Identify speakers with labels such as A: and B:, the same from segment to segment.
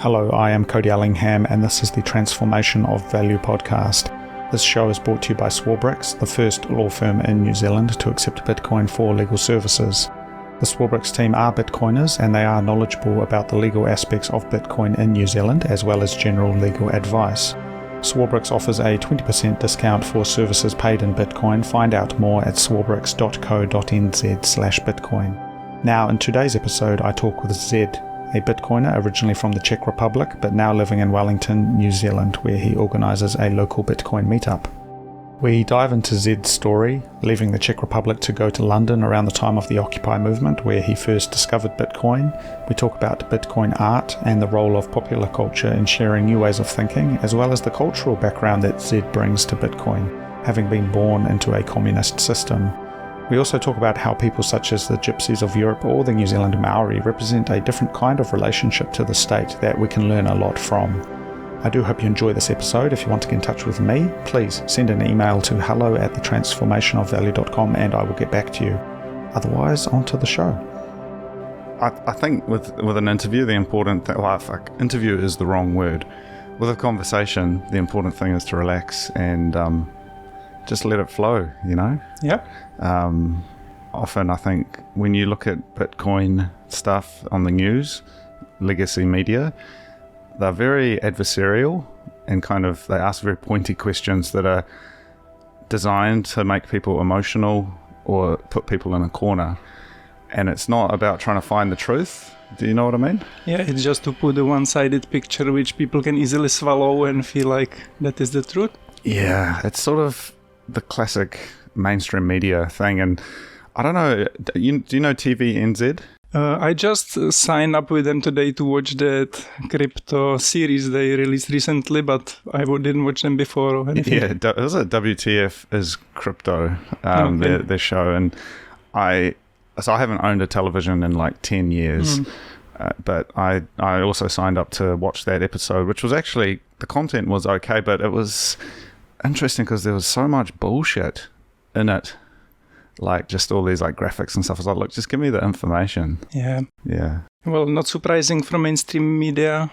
A: Hello, I am Cody Ellingham, and this is the Transformation of Value podcast. This show is brought to you by Swarbricks, the first law firm in New Zealand to accept Bitcoin for legal services. The Swarbricks team are Bitcoiners, and they are knowledgeable about the legal aspects of Bitcoin in New Zealand, as well as general legal advice. Swarbricks offers a 20% discount for services paid in Bitcoin. Find out more at swarbricks.co.nz/Bitcoin. Now, in today's episode, I talk with Zed, a Bitcoiner originally from the Czech Republic, but now living in Wellington, New Zealand, where he organises a local Bitcoin meetup. We dive into Zed's story, leaving the Czech Republic to go to London around the time of the Occupy movement, where he first discovered Bitcoin. We talk about Bitcoin art and the role of popular culture in sharing new ways of thinking, as well as the cultural background that Zed brings to Bitcoin, having been born into a communist system. We also talk about how people such as the Gypsies of Europe or the New Zealand Māori represent a different kind of relationship to the state that we can learn a lot from. I do hope you enjoy this episode. If you want to get in touch with me, please send an email to hello@thetransformationofvalue.com and I will get back to you. Otherwise, on to the show. I think with an interview, the important thing, interview is the wrong word. With a conversation, the important thing is to relax and just let it flow, you know? Yep. Often I think when you look at Bitcoin stuff on the news, legacy media, they're very adversarial and they ask very pointy questions that are designed to make people emotional or put people in a corner. And it's not about trying to find the truth. Do you know what I mean?
B: Yeah, it's just to put a one-sided picture which people can easily swallow and feel like that is the truth.
A: Yeah, it's sort of the classic mainstream media thing. And I don't know, do you know TVNZ?
B: I just signed up with them today to watch that crypto series they released recently, but I didn't watch them before or anything.
A: Yeah, it was a WTF is crypto, their show. And I haven't owned a television in like 10 years, but I also signed up to watch that episode, which was actually, the content was okay, but it was interesting because there was so much bullshit in it. Like just all these like graphics and stuff. I was like, look, just give me the information.
B: Yeah.
A: Yeah.
B: Well, not surprising from mainstream media.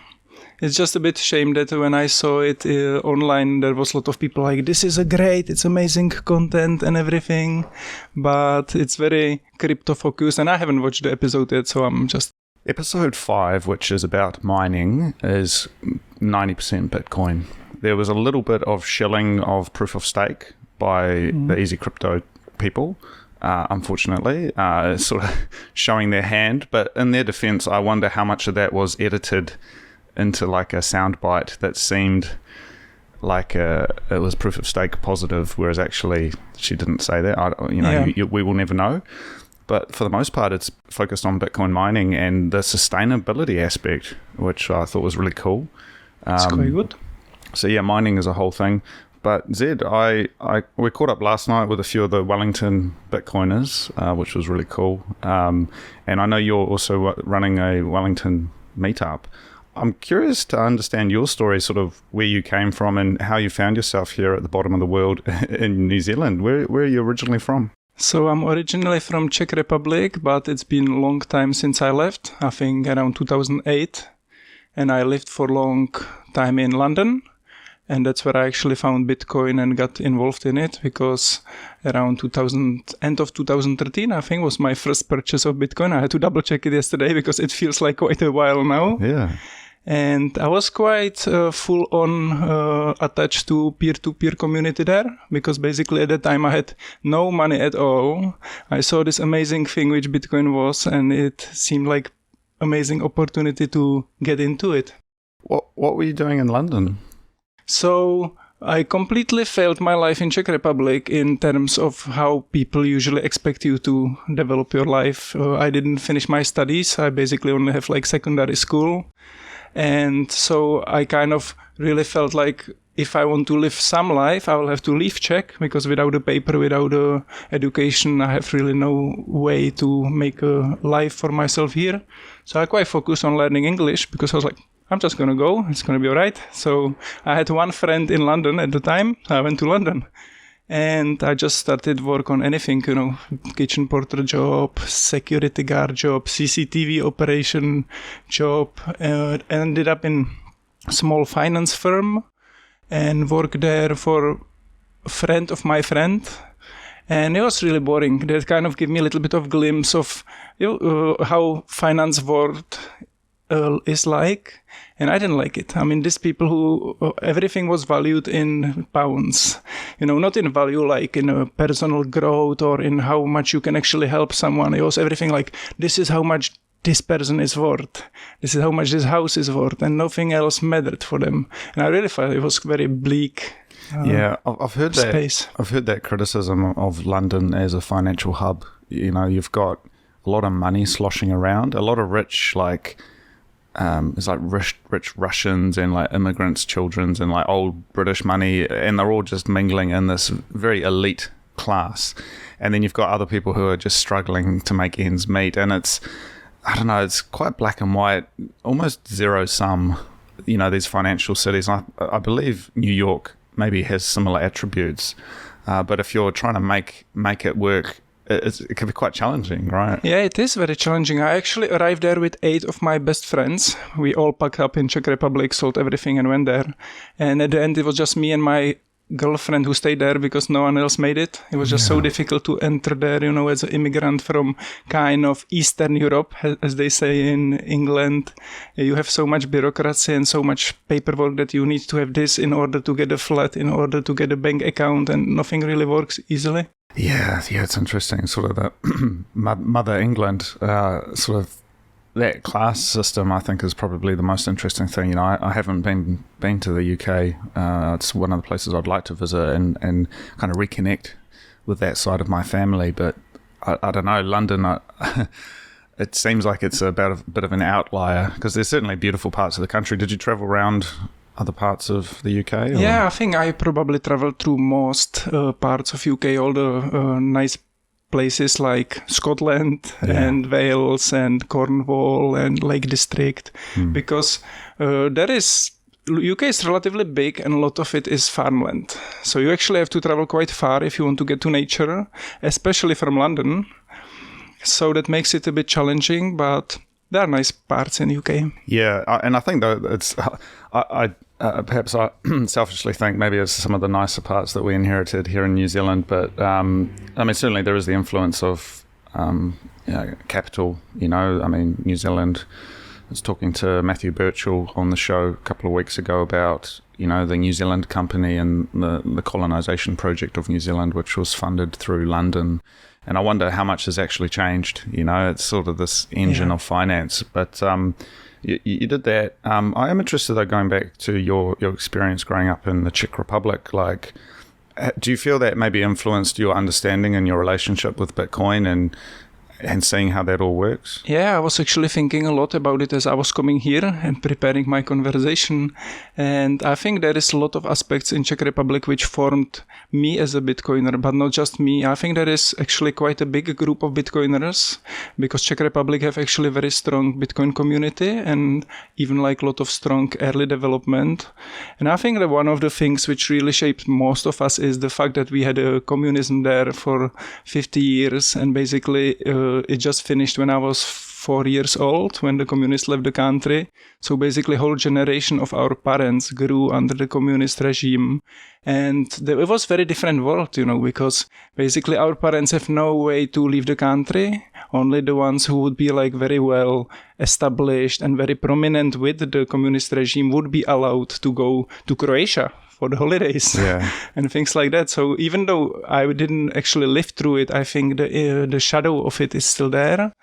B: It's just a bit shame that when I saw it online, there was a lot of people like, this is it's amazing content and everything. But it's very crypto focused and I haven't watched the episode yet, so I'm just...
A: Episode 5, which is about mining, is 90% Bitcoin. There was a little bit of shilling of proof of stake by the Easy Crypto people, unfortunately, sort of showing their hand. But in their defense, I wonder how much of that was edited into like a soundbite that seemed like it was proof of stake positive, whereas actually she didn't say that. We will never know. But for the most part, it's focused on Bitcoin mining and the sustainability aspect, which I thought was really cool.
B: It's quite good.
A: So yeah, mining is a whole thing. But Zed, we caught up last night with a few of the Wellington Bitcoiners, which was really cool. And I know you're also running a Wellington meetup. I'm curious to understand your story, sort of where you came from and how you found yourself here at the bottom of the world in New Zealand. Where are you originally from?
B: So I'm originally from Czech Republic, but it's been a long time since I left, I think around 2008. And I lived for a long time in London. And that's where I actually found Bitcoin and got involved in it, because around end of 2013, I think, was my first purchase of Bitcoin. I had to double check it yesterday because it feels like quite a while now.
A: Yeah.
B: And I was quite full on attached to peer-to-peer community there, because basically at that time I had no money at all. I saw this amazing thing which Bitcoin was, and it seemed like amazing opportunity to get into it.
A: What were you doing in London?
B: So I completely failed my life in Czech Republic in terms of how people usually expect you to develop your life. I didn't finish my studies. I basically only have like secondary school. And so I kind of really felt like if I want to live some life, I will have to leave Czech, because without a paper, without a education, I have really no way to make a life for myself here. So I quite focused on learning English, because I was like, I'm just going to go. It's going to be all right. So I had one friend in London at the time. I went to London. And I just started work on anything, kitchen porter job, security guard job, CCTV operation job. Ended up in a small finance firm and worked there for a friend of my friend. And it was really boring. That kind of gave me a little bit of glimpse of how finance world is like. And I didn't like it. I mean, these people who everything was valued in pounds, not in value like in a personal growth or in how much you can actually help someone. It was everything like, this is how much this person is worth. This is how much this house is worth. And nothing else mattered for them. And I really felt it was very bleak.
A: I've heard
B: space.
A: I've heard that criticism of London as a financial hub. You've got a lot of money sloshing around, a lot of rich, it's like rich Russians and like immigrants' children and like old British money, and they're all just mingling in this very elite class. And then you've got other people who are just struggling to make ends meet, and it's quite black and white, almost zero sum. These financial cities. I believe New York maybe has similar attributes, but if you're trying to make it work, it can be quite challenging, right?
B: Yeah, it is very challenging. I actually arrived there with 8 of my best friends. We all packed up in Czech Republic, sold everything and went there. And at the end, it was just me and my girlfriend who stayed there because no one else made it. It was just so difficult to enter there, as an immigrant from kind of Eastern Europe, as they say in England. You have so much bureaucracy and so much paperwork that you need to have this in order to get a flat, in order to get a bank account, and nothing really works easily.
A: Yeah, it's interesting. Sort of the Mother England, sort of that class system, I think, is probably the most interesting thing. I haven't been to the UK. It's one of the places I'd like to visit and kind of reconnect with that side of my family. But I don't know, London, it seems like it's a bit of an outlier because there's certainly beautiful parts of the country. Did you travel around other parts of the UK? Or?
B: Yeah, I think I probably traveled through most parts of UK, all the nice places like Scotland and Wales and Cornwall and Lake District, because UK is relatively big and a lot of it is farmland. So you actually have to travel quite far if you want to get to nature, especially from London. So that makes it a bit challenging, but there are nice parts in UK. Yeah,
A: and I think that it's... perhaps I selfishly think maybe it's some of the nicer parts that we inherited here in New Zealand, but certainly there is the influence of capital. New Zealand. I was talking to Matthew Birchall on the show a couple of weeks ago about the New Zealand Company and the colonisation project of New Zealand, which was funded through London. And I wonder how much has actually changed. It's sort of this engine of finance, but. You did that. I am interested, though, going back to your experience growing up in the Czech Republic. Do you feel that maybe influenced your understanding and your relationship with Bitcoin and seeing how that all works?
B: Yeah, I was actually thinking a lot about it as I was coming here and preparing my conversation. And I think there is a lot of aspects in Czech Republic which formed me as a Bitcoiner, but not just me. I think there is actually quite a big group of Bitcoiners because Czech Republic have actually a very strong Bitcoin community and even a lot of strong early development. And I think that one of the things which really shaped most of us is the fact that we had a communism there for 50 years and basically it just finished when I was 4 years old, when the communists left the country. So basically a whole generation of our parents grew under the communist regime. And it was a very different world, because basically our parents have no way to leave the country. Only the ones who would be very well established and very prominent with the communist regime would be allowed to go to Croatia for the holidays and things like that. So even though I didn't actually live through it, I think the shadow of it is still there.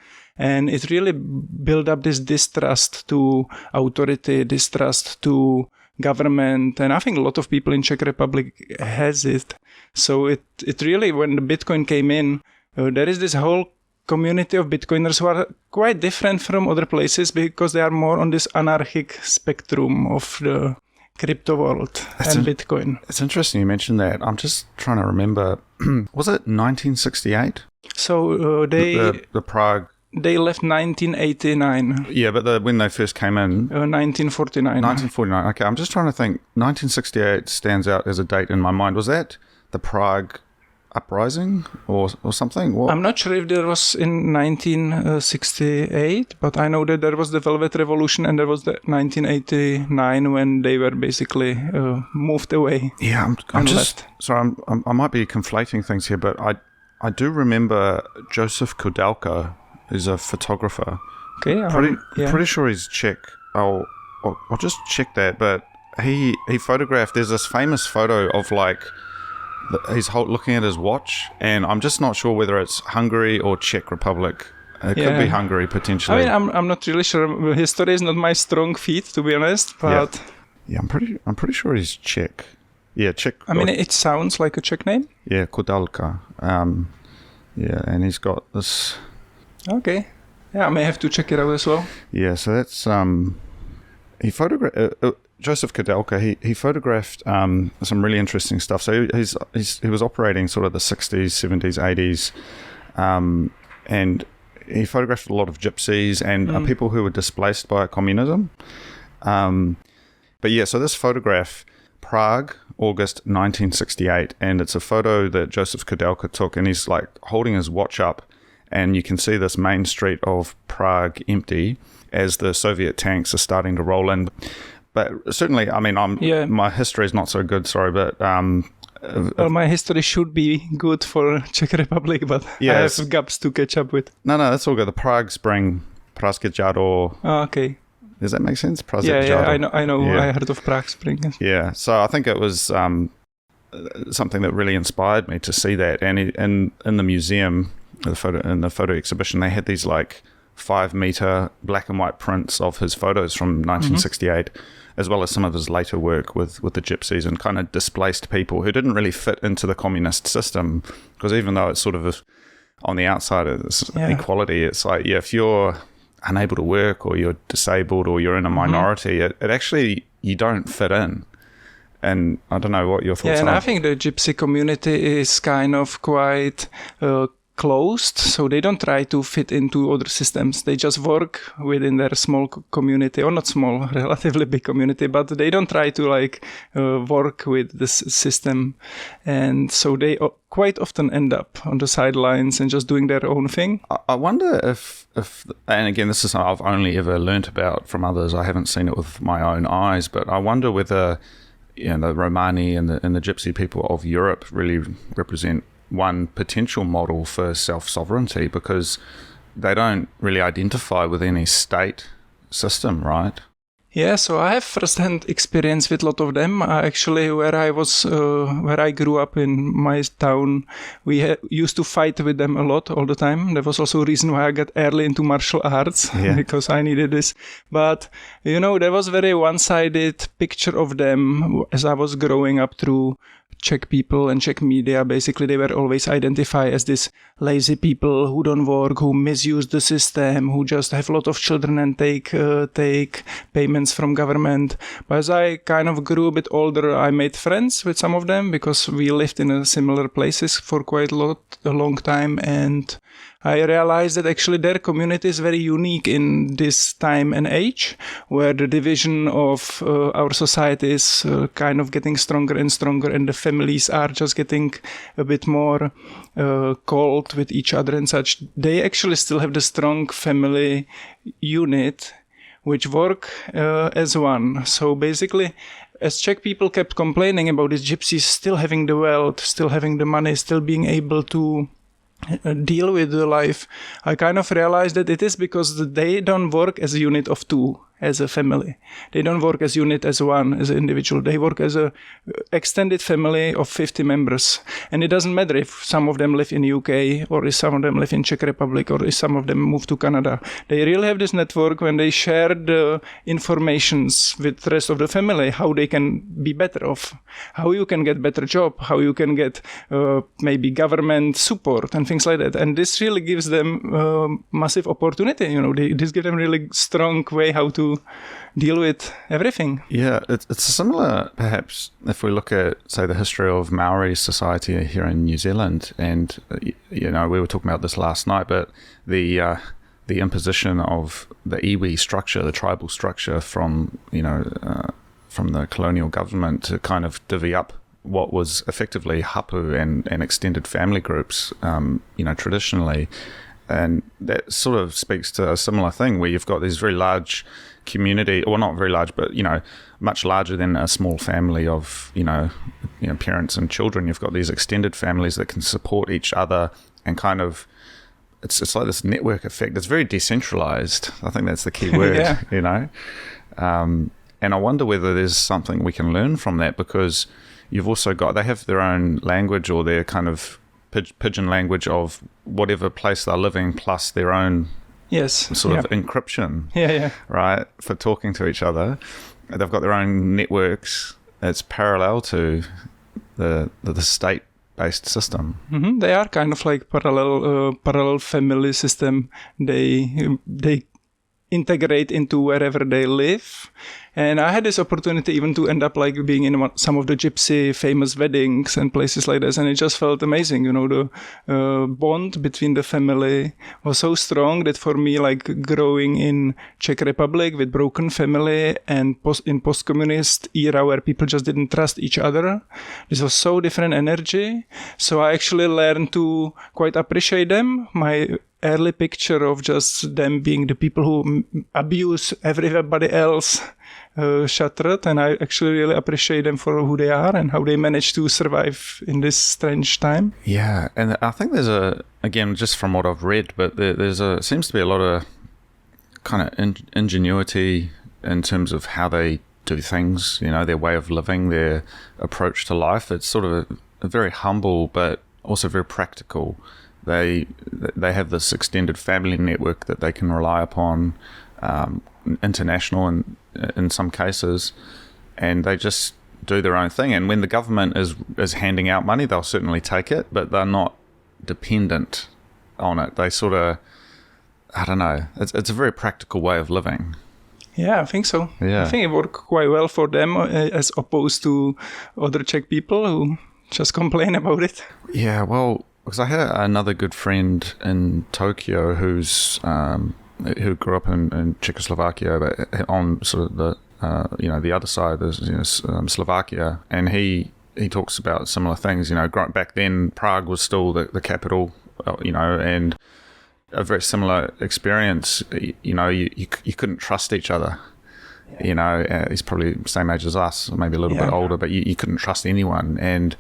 B: And it really built up this distrust to authority, distrust to government. And I think a lot of people in Czech Republic has it. So it really, when the Bitcoin came in, there is this whole community of Bitcoiners who are quite different from other places because they are more on this anarchic spectrum of the crypto world and Bitcoin.
A: It's interesting you mentioned that. I'm just trying to remember. Was it 1968?
B: So
A: the Prague.
B: They left 1989.
A: Yeah, but when they first came in...
B: 1949.
A: 1949. Okay, I'm just trying to think. 1968 stands out as a date in my mind. Was that the Prague uprising or something? What?
B: I'm not sure if there was in 1968, but I know that there was the Velvet Revolution and there was the 1989 when they were basically moved away.
A: Yeah, I'm just sorry. I might be conflating things here, but I do remember Joseph Kudelka, who's a photographer.
B: Okay,
A: pretty sure he's Czech. I'll just check that, but he photographed. There's this famous photo of like. He's looking at his watch, and I'm just not sure whether it's Hungary or Czech Republic. It could be Hungary potentially.
B: I mean, I'm not really sure. History is not my strong feat, to be honest. But
A: yeah, I'm pretty sure he's Czech. Yeah, Czech.
B: I mean, it sounds like a Czech name.
A: Yeah, Kudelka. Yeah, and he's got this.
B: Okay. Yeah, I may have to check it out as well.
A: Yeah, so that's he photographed. Joseph Kudelka, he photographed some really interesting stuff. So he was operating sort of the 60s, 70s, 80s, and he photographed a lot of gypsies and people who were displaced by communism. But yeah, so this photograph, Prague, August 1968, and it's a photo that Joseph Kudelka took, and he's like holding his watch up, and you can see this main street of Prague empty as the Soviet tanks are starting to roll in. But certainly, I mean, my history is not so good, sorry, but...
B: well, my history should be good for Czech Republic, but I have gaps to catch up with.
A: No, that's all good. The Prague Spring, Pražské jaro.
B: Oh, okay.
A: Does that make sense?
B: Yeah, I know.
A: Yeah.
B: I heard of Prague Spring.
A: Yeah, so I think it was something that really inspired me to see that. And in the museum, in the photo exhibition, they had these like 5-meter black and white prints of his photos from 1968, as well as some of his later work with the gypsies and kind of displaced people who didn't really fit into the communist system. Because even though it's sort of on the outside of this equality, it's like, if you're unable to work or you're disabled or you're in a minority, it actually, you don't fit in. And I don't know what your thoughts are.
B: Yeah, and I think the gypsy community is kind of quite... closed, so they don't try to fit into other systems. They just work within their small community, or not small, relatively big community, but they don't try to work with this system. And so they quite often end up on the sidelines and just doing their own thing.
A: I wonder if and again, this is something I've only ever learnt about from others. I haven't seen it with my own eyes, but I wonder whether the Romani and the gypsy people of Europe really represent one potential model for self-sovereignty, because they don't really identify with any state system, right?
B: Yeah, so I have first-hand experience with a lot of them. Actually, where I grew up in my town, we used to fight with them a lot, all the time. There was also a reason why I got early into martial arts, because I needed this. But, there was very one-sided picture of them as I was growing up through Czech people and Czech media. Basically, they were always identified as these lazy people who don't work, who misuse the system, who just have a lot of children and take payments from government. But as I kind of grew a bit older, I made friends with some of them because we lived in similar places for quite a long time, and I realized that actually their community is very unique in this time and age, where the division of our society is kind of getting stronger and stronger, and the families are just getting a bit more cold with each other and such. They actually still have the strong family unit, which work as one. So basically, as Czech people kept complaining about these gypsies still having the wealth, still having the money, still being able to deal with the life, I kind of realized that it is because they don't work as a unit of two, as a family. They don't work as a unit, as one, as an individual. They work as a extended family of 50 members. And it doesn't matter if some of them live in UK, or if some of them live in Czech Republic, or if some of them move to Canada. They really have this network when they share the informations with the rest of the family, how they can be better off, how you can get better job, how you can get maybe government support and things like that. And this really gives them massive opportunity. This gives them really strong way how to deal with everything.
A: Yeah, it's similar, perhaps, if we look at, say, the history of Maori society here in New Zealand. And, we were talking about this last night, but the imposition of the iwi structure, the tribal structure from the colonial government to kind of divvy up what was effectively hapu and extended family groups, traditionally. And that sort of speaks to a similar thing where you've got these very large community, well, not very large, but, much larger than a small family of, parents and children. You've got these extended families that can support each other and kind of, it's like this network effect. It's very decentralized. I think that's the key word, and I wonder whether there's something we can learn from that, because you've also got, they have their own language or their kind of pidgin language of whatever place they're living, plus their own sort of encryption, right, for talking to each other. They've got their own networks that's parallel to the state-based system.
B: Mm-hmm. They are kind of like parallel family system. They integrate into wherever they live. And I had this opportunity even to end up like being in some of the gypsy famous weddings and places like this. And it just felt amazing. The bond between the family was so strong that for me, like growing in Czech Republic with broken family and in post-communist era where people just didn't trust each other, this was so different energy. So I actually learned to quite appreciate them. My early picture of just them being the people who abuse everybody else shattered, and I actually really appreciate them for who they are and how they managed to survive in this strange time.
A: Yeah, and I think there's again, just from what I've read, but seems to be a lot of kind of ingenuity in terms of how they do things, their way of living, their approach to life. It's sort of a very humble, but also very practical. They have this extended family network that they can rely upon, international in some cases, and they just do their own thing. And when the government is handing out money, they'll certainly take it, but they're not dependent on it. They sort of, I don't know, it's a very practical way of living.
B: Yeah, I think so.
A: Yeah.
B: I think it worked quite well for them as opposed to other Czech people who just complain about it.
A: Yeah, well, because I had another good friend in Tokyo who grew up in Czechoslovakia, but on sort of the other side, there's Slovakia, and he talks about similar things. Back then Prague was still the capital, and a very similar experience. You couldn't trust each other. He's probably the same age as us, maybe a little bit older, but you couldn't trust anyone. And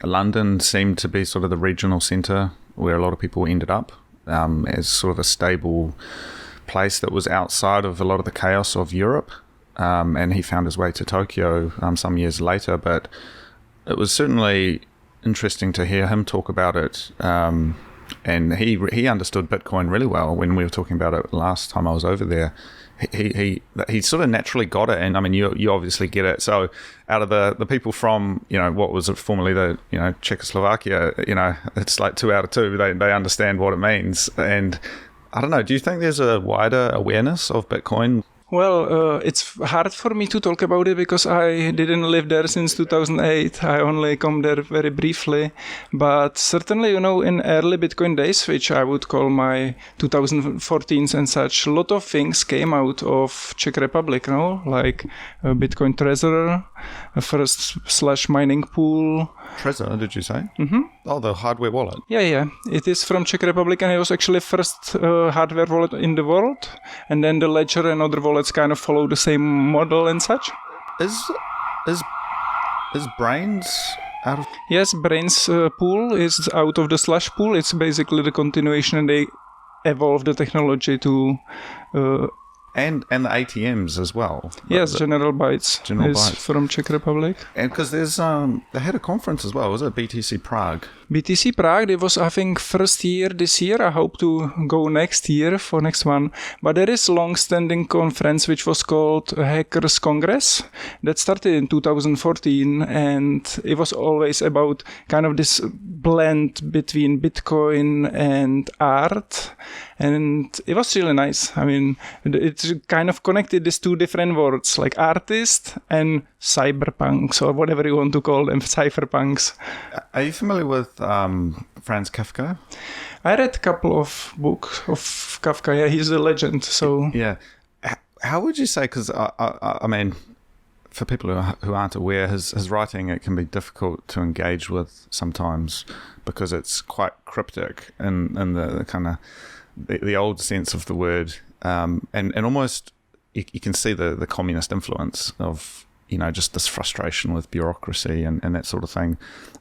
A: London seemed to be sort of the regional centre where a lot of people ended up as sort of a stable place that was outside of a lot of the chaos of Europe. And he found his way to Tokyo some years later. But it was certainly interesting to hear him talk about it. And he understood Bitcoin really well when we were talking about it last time I was over there. He sort of naturally got it, and I mean you obviously get it. So out of the people from what was formerly the Czechoslovakia, it's like 2 out of 2. They understand what it means, and I don't know. Do you think there's a wider awareness of Bitcoin?
B: Well, it's hard for me to talk about it because I didn't live there since 2008. I only come there very briefly. But certainly, in early Bitcoin days, which I would call my 2014s and such, a lot of things came out of Czech Republic, like Bitcoin Trezor, a first / mining pool.
A: Trezor, did you say?
B: Mm-hmm.
A: Oh, the hardware wallet.
B: Yeah. It is from Czech Republic, and it was actually first hardware wallet in the world. And then the Ledger and other wallets kind of follow the same model and such.
A: Is Brains out of...
B: Yes, Brains pool is out of the Slush pool. It's basically the continuation, and they evolved the technology to...
A: And the ATMs as well.
B: Yes, General Bytes is from Czech Republic.
A: And because there's they had a conference as well, was it BTC Prague?
B: BTC Prague, it was I think first year this year. I hope to go next year for next one. But there is long-standing conference which was called Hackers Congress that started in 2014, and it was always about kind of this blend between Bitcoin and art. And it was really nice. I mean, it kind of connected these two different words, like artist and cyberpunks, or whatever you want to call them, cypherpunks.
A: Are you familiar with Franz Kafka?
B: I read a couple of books of Kafka. Yeah, he's a legend. So
A: yeah, how would you say? Because I mean, for people who aren't aware, his writing, it can be difficult to engage with sometimes because it's quite cryptic in the kind of the old sense of the word, and almost you can see the communist influence of, you know, just this frustration with bureaucracy and that sort of thing,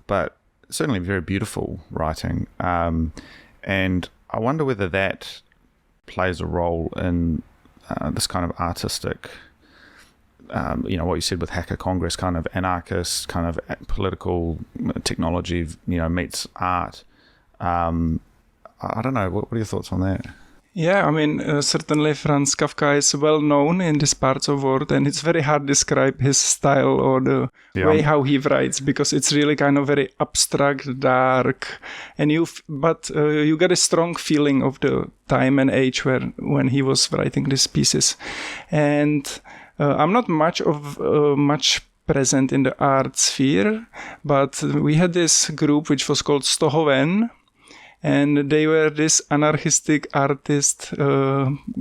A: but certainly very beautiful writing, and I wonder whether that plays a role in this kind of artistic, you know, what you said with Hacker Congress, kind of anarchist, kind of political technology, you know, meets art. I don't know. What are your thoughts on that?
B: Yeah, I mean, certainly Franz Kafka is well known in these parts of the world, and it's very hard to describe his style or the way how he writes, because it's really kind of very abstract, dark, and you get a strong feeling of the time and age when he was writing these pieces. And I'm not much present in the art sphere, but we had this group which was called Stohoven, and they were this anarchistic artist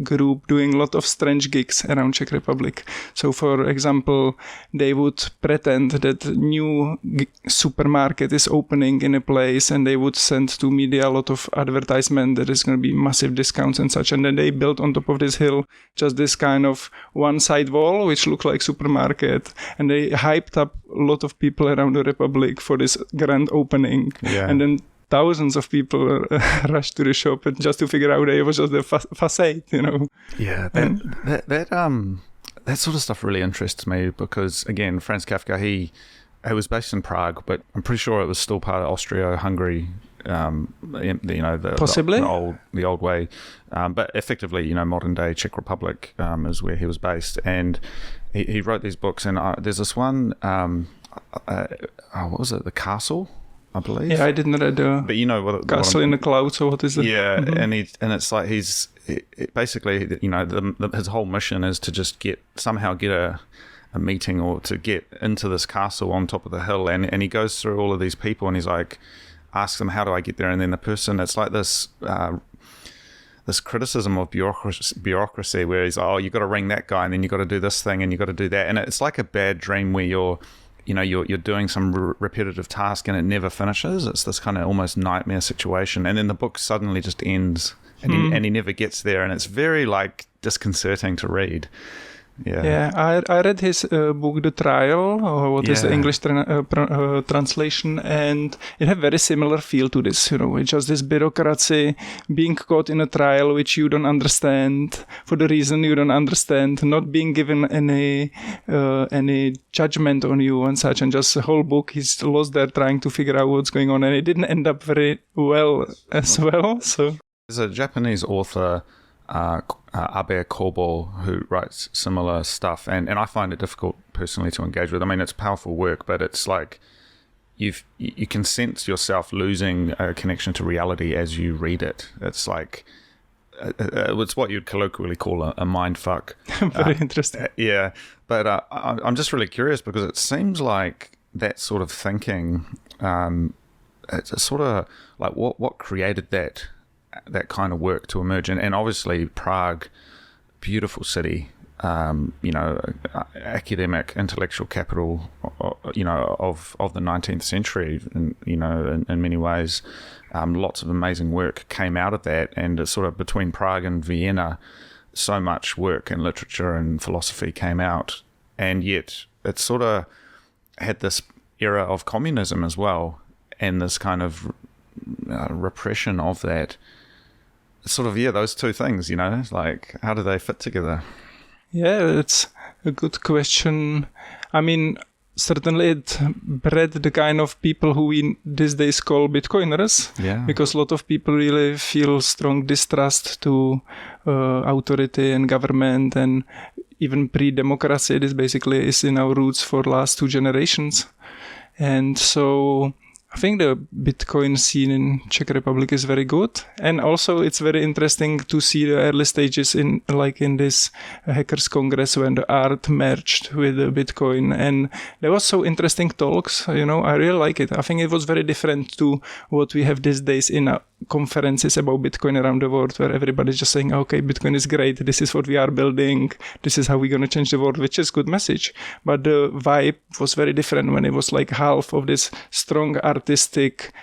B: group doing a lot of strange gigs around Czech Republic. So, for example, they would pretend that new supermarket is opening in a place, and they would send to media a lot of advertisement that is going to be massive discounts and such. And then they built on top of this hill just this kind of one side wall, which looked like supermarket. And they hyped up a lot of people around the Republic for this grand opening. Yeah. And then thousands of people rushed to the shop and just to figure out that it was just a facade, you know.
A: Yeah, that sort of stuff really interests me because, again, Franz Kafka, he was based in Prague, but I'm pretty sure it was still part of Austria-Hungary. You know,
B: possibly
A: the old way, but effectively, you know, modern day Czech Republic is where he was based, and he wrote these books. And there's this one, what was it, The Castle, I believe.
B: Yeah, I didn't read
A: but you know what
B: Castle in the Clouds, or what is it?
A: Yeah, and it's like basically, you know, his whole mission is to just somehow get a meeting or to get into this castle on top of the hill, and he goes through all of these people and he's like, asks them, how do I get there? And then the person, it's like this criticism of bureaucracy where he's like, oh, you got to ring that guy, and then you got to do this thing, and you got to do that, and it's like a bad dream where you're doing some repetitive task and it never finishes. It's this kind of almost nightmare situation, and then the book suddenly just ends, and he never gets there, and it's very like disconcerting to read.
B: Yeah, I read his book, The Trial, or what is the English translation, and it had very similar feel to this, you know, it's just this bureaucracy, being caught in a trial which you don't understand, for the reason you don't understand, not being given any judgment on you and such, and just the whole book, he's lost there trying to figure out what's going on, and it didn't end up very well as well, so...
A: There's a Japanese author, Abe Kobo, who writes similar stuff, and I find it difficult personally to engage with. I mean, it's powerful work, but it's like you can sense yourself losing a connection to reality as you read it. It's like it's what you'd colloquially call a mind fuck.
B: Very interesting.
A: Yeah, but I'm just really curious because it seems like that sort of thinking, it's sort of like what created that kind of work to emerge, and obviously Prague, beautiful city, you know, academic, intellectual capital, you know, of the 19th century, and you know, in many ways, lots of amazing work came out of that, and it's sort of between Prague and Vienna, so much work in literature and philosophy came out, and yet it sort of had this era of communism as well, and this kind of repression of that. Sort of, those two things, you know, like how do they fit together?
B: Yeah, it's a good question. I mean, certainly it bred the kind of people who we these days call Bitcoiners. Yeah. Because a lot of people really feel strong distrust to authority and government, and even pre-democracy. This basically is in our roots for last 2 generations. And so I think the Bitcoin scene in Czech Republic is very good, and also it's very interesting to see the early stages in this Hackers Congress when the art merged with the Bitcoin, and there was so interesting talks. You know, I really like it. I think it was very different to what we have these days in conferences about Bitcoin around the world where everybody's just saying, okay, Bitcoin is great. This is what we are building. This is how we're going to change the world, which is good message. But the vibe was very different when it was like half of this strong artistic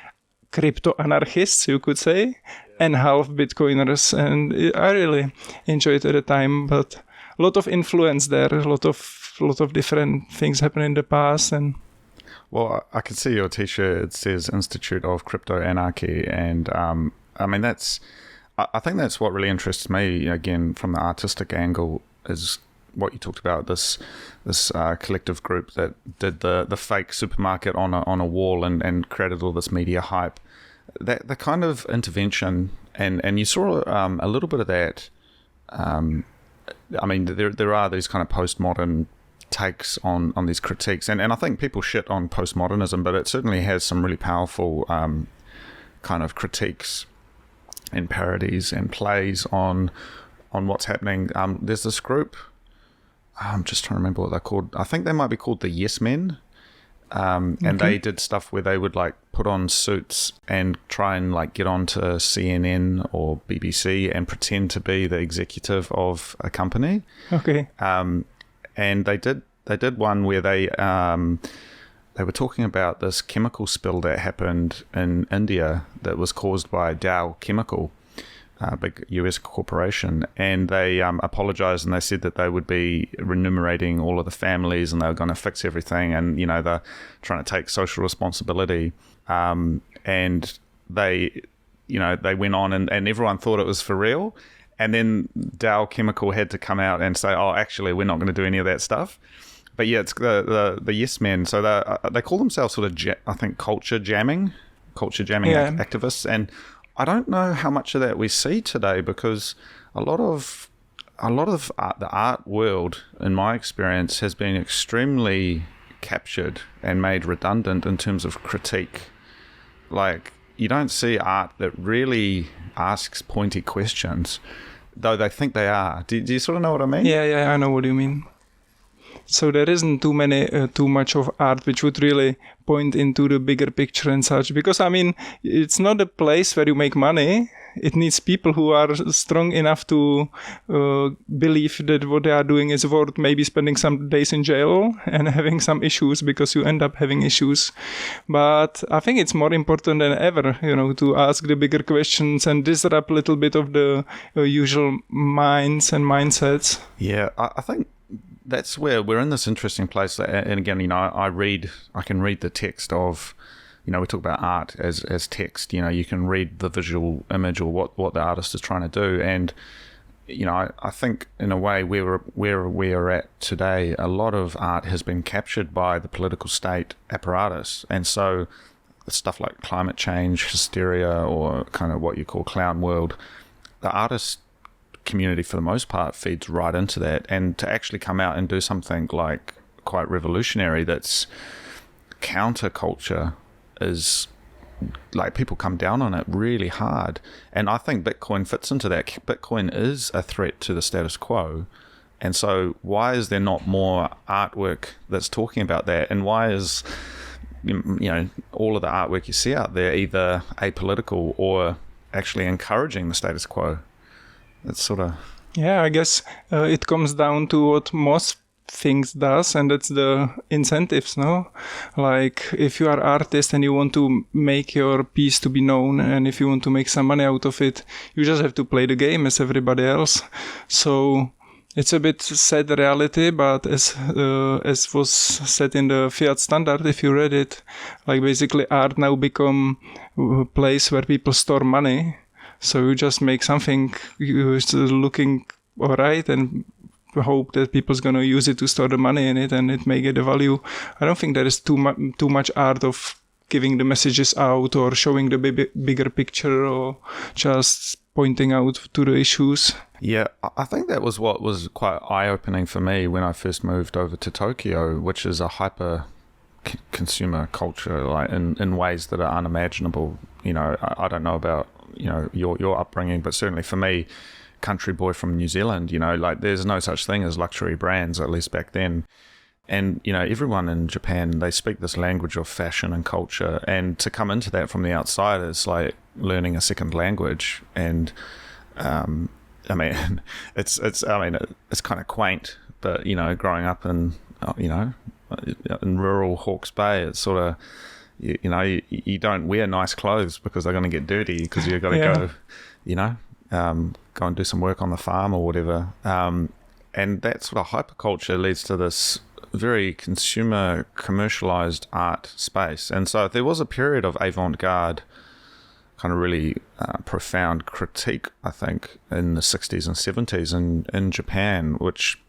B: crypto anarchists, you could say, and half Bitcoiners. And I really enjoyed it at the time, but a lot of influence there, a lot of different things happened in the past. And
C: well, I can see your T-shirt. It says Institute of Crypto Anarchy, and I mean I think that's what really interests me. Again, from the artistic angle, is what you talked about. This collective group that did the fake supermarket on a wall and created all this media hype. That the kind of intervention, and you saw a little bit of that. I mean, there are these kind of postmodern takes on these critiques, and I think people shit on postmodernism, but it certainly has some really powerful kind of critiques and parodies and plays on what's happening. There's this group, I'm just trying to remember what they're called. I think they might be called the Yes Men, and they did stuff where they would like put on suits and try and like get onto CNN or BBC and pretend to be the executive of a company.
B: Okay.
C: And they did one where they were talking about this chemical spill that happened in India that was caused by Dow Chemical, a big US corporation, and they apologized, and they said that they would be remunerating all of the families and they were going to fix everything, and they're trying to take social responsibility, and they went on and everyone thought it was for real. And then Dow Chemical had to come out and say, "Oh, actually, we're not going to do any of that stuff." But yeah, it's the Yes Men. So they call themselves sort of, I think, culture jamming activists. And I don't know how much of that we see today, because a lot of the art world, in my experience, has been extremely captured and made redundant in terms of critique. Like, you don't see art that really asks pointy questions, though they think they are. Do you sort of know what I mean?
B: Yeah, I know what you mean. So there isn't too much of art which would really point into the bigger picture and such. Because, I mean, it's not a place where you make money. It needs people who are strong enough to believe that what they are doing is worth maybe spending some days in jail and having some issues, because you end up having issues. But I think it's more important than ever, to ask the bigger questions and disrupt a little bit of the usual minds and mindsets.
C: Yeah, I think that's where we're in this interesting place. And again, I can read the text of, we talk about art as text. You can read the visual image or what the artist is trying to do. And, I think in a way where we are at today, a lot of art has been captured by the political state apparatus. And so stuff like climate change, hysteria, or kind of what you call clown world, the artist community for the most part feeds right into that. And to actually come out and do something like quite revolutionary that's counterculture is like, people come down on it really hard. And I think Bitcoin fits into that. Bitcoin is a threat to the status quo. And so why is there not more artwork that's talking about that? And why is, all of the artwork you see out there either apolitical or actually encouraging the status quo? It's sort of...
B: Yeah, I guess it comes down to what most things does, and that's the incentives, no? Like, if you are artist and you want to make your piece to be known, and if you want to make some money out of it, you just have to play the game as everybody else. So it's a bit sad reality, but as was said in the Fiat Standard, if you read it, like, basically art now become a place where people store money. So you just make something looking all right and hope that people's going to use it to store the money in it, and it may get a value. I don't think there is too much art of giving the messages out or showing the bigger picture or just pointing out to the issues.
C: Yeah, I think that was what was quite eye-opening for me when I first moved over to Tokyo, which is a hyper consumer culture, like in ways that are unimaginable. I don't know about your upbringing, but certainly for me, country boy from New Zealand, like, there's no such thing as luxury brands, at least back then. And everyone in Japan, they speak this language of fashion and culture, and to come into that from the outside is like, learning a second language. And I mean, it's kind of quaint, but growing up in in rural Hawke's Bay, it's sort of you don't wear nice clothes because they're going to get dirty because you've got to go, go and do some work on the farm or whatever. And that sort of hyperculture leads to this very consumer commercialized art space. And so there was a period of avant-garde, kind of really profound critique, I think, in the 60s and 70s in Japan, which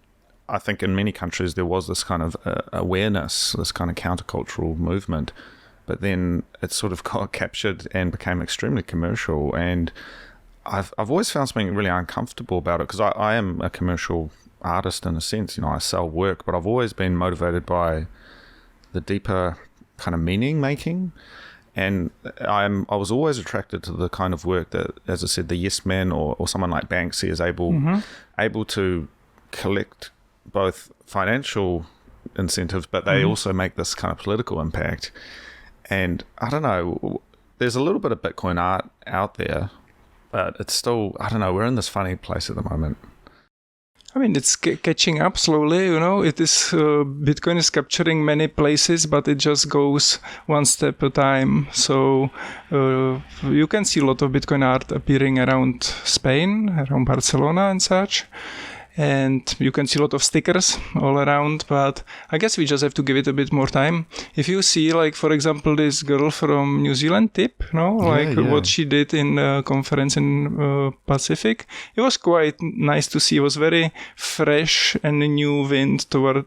C: I think in many countries there was this kind of awareness, this kind of countercultural movement. But then it sort of got captured and became extremely commercial. And I've always found something really uncomfortable about it, because I am a commercial artist in a sense. I sell work, but I've always been motivated by the deeper kind of meaning making. And I was always attracted to the kind of work that, as I said, the Yes Man or someone like Banksy is able to collect both financial incentives, but they also make this kind of political impact. And I don't know, there's a little bit of Bitcoin art out there, but it's still, I don't know, we're in this funny place at the moment.
B: I mean, it's catching up slowly, It is, Bitcoin is capturing many places, but it just goes one step at a time. So you can see a lot of Bitcoin art appearing around Spain, around Barcelona and such. And you can see a lot of stickers all around, but I guess we just have to give it a bit more time. If you see, like, for example, this girl from New Zealand, Tip, what she did in a conference in Pacific, it was quite nice to see. It was very fresh and a new wind to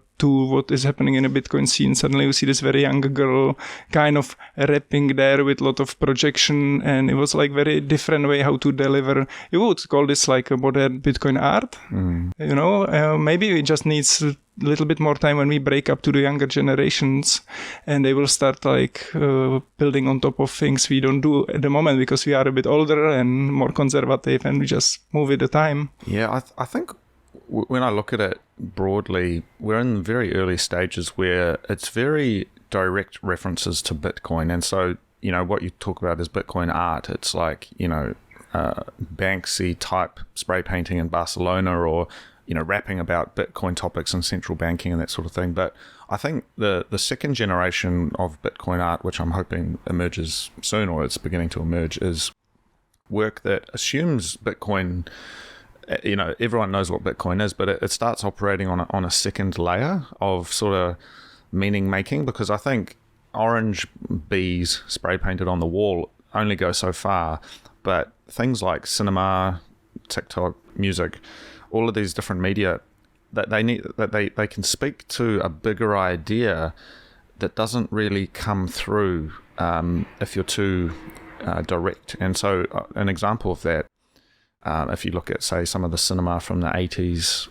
B: what is happening in a Bitcoin scene. Suddenly you see this very young girl kind of rapping there with a lot of projection, and it was like very different way how to deliver. You would call this like a modern Bitcoin art. Maybe it just needs a little bit more time when we break up to the younger generations, and they will start like building on top of things we don't do at the moment because we are a bit older and more conservative, and we just move with the time.
C: Yeah, I think when I look at it broadly, we're in very early stages where it's very direct references to Bitcoin. And so, what you talk about is Bitcoin art. It's like, Banksy type spray painting in Barcelona, or, rapping about Bitcoin topics and central banking and that sort of thing. But I think the second generation of Bitcoin art, which I'm hoping emerges soon, or it's beginning to emerge, is work that assumes Bitcoin. Everyone knows what Bitcoin is, but it starts operating on a second layer of sort of meaning making, because I think orange bees spray painted on the wall only go so far, but things like cinema, TikTok, music, all of these different media, that they can speak to a bigger idea that doesn't really come through if you're too direct. And so an example of that, if you look at, say, some of the cinema from the 80s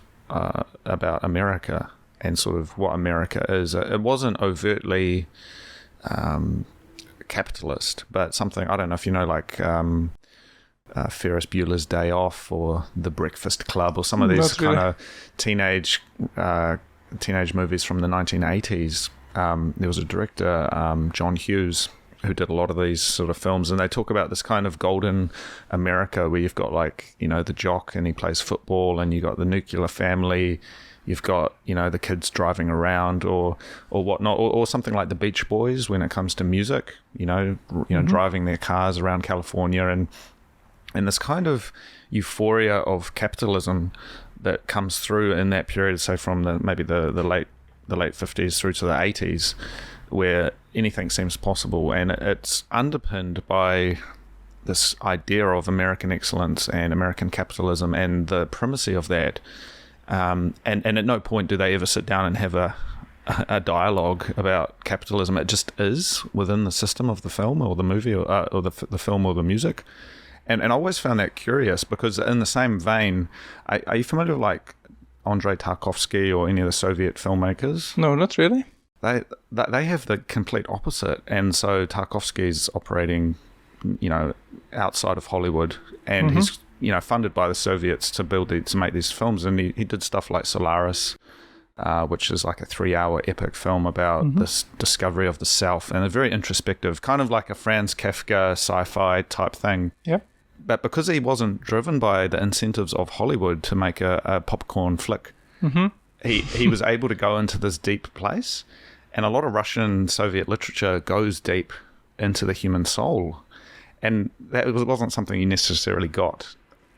C: about America and sort of what America is, it wasn't overtly capitalist, but something, I don't know if you know, like Ferris Bueller's Day Off or The Breakfast Club, or some of these kind of teenage movies from the 1980s. There was a director, John Hughes, who did a lot of these sort of films, and they talk about this kind of golden America where you've got, like, the jock and he plays football, and you got the nuclear family, you've got, the kids driving around or whatnot, or something like the Beach Boys when it comes to music, driving their cars around California, and this kind of euphoria of capitalism that comes through in that period, say from maybe the late 50s through to the 80s, where anything seems possible, and it's underpinned by this idea of American excellence and American capitalism and the primacy of that. And at no point do they ever sit down and have a dialogue about capitalism. It just is within the system of the film or the movie or the film or the music. And I always found that curious, because in the same vein, are you familiar with like Andrei Tarkovsky or any of the Soviet filmmakers?
B: No, not really.
C: They have the complete opposite, and so Tarkovsky's operating, outside of Hollywood, and he's funded by the Soviets to make these films, and he did stuff like Solaris, which is like a 3-hour epic film about this discovery of the self, and a very introspective, kind of like a Franz Kafka sci-fi type thing.
B: Yeah.
C: But because he wasn't driven by the incentives of Hollywood to make a popcorn flick, he was able to go into this deep place. And a lot of Russian Soviet literature goes deep into the human soul. And that wasn't something you necessarily got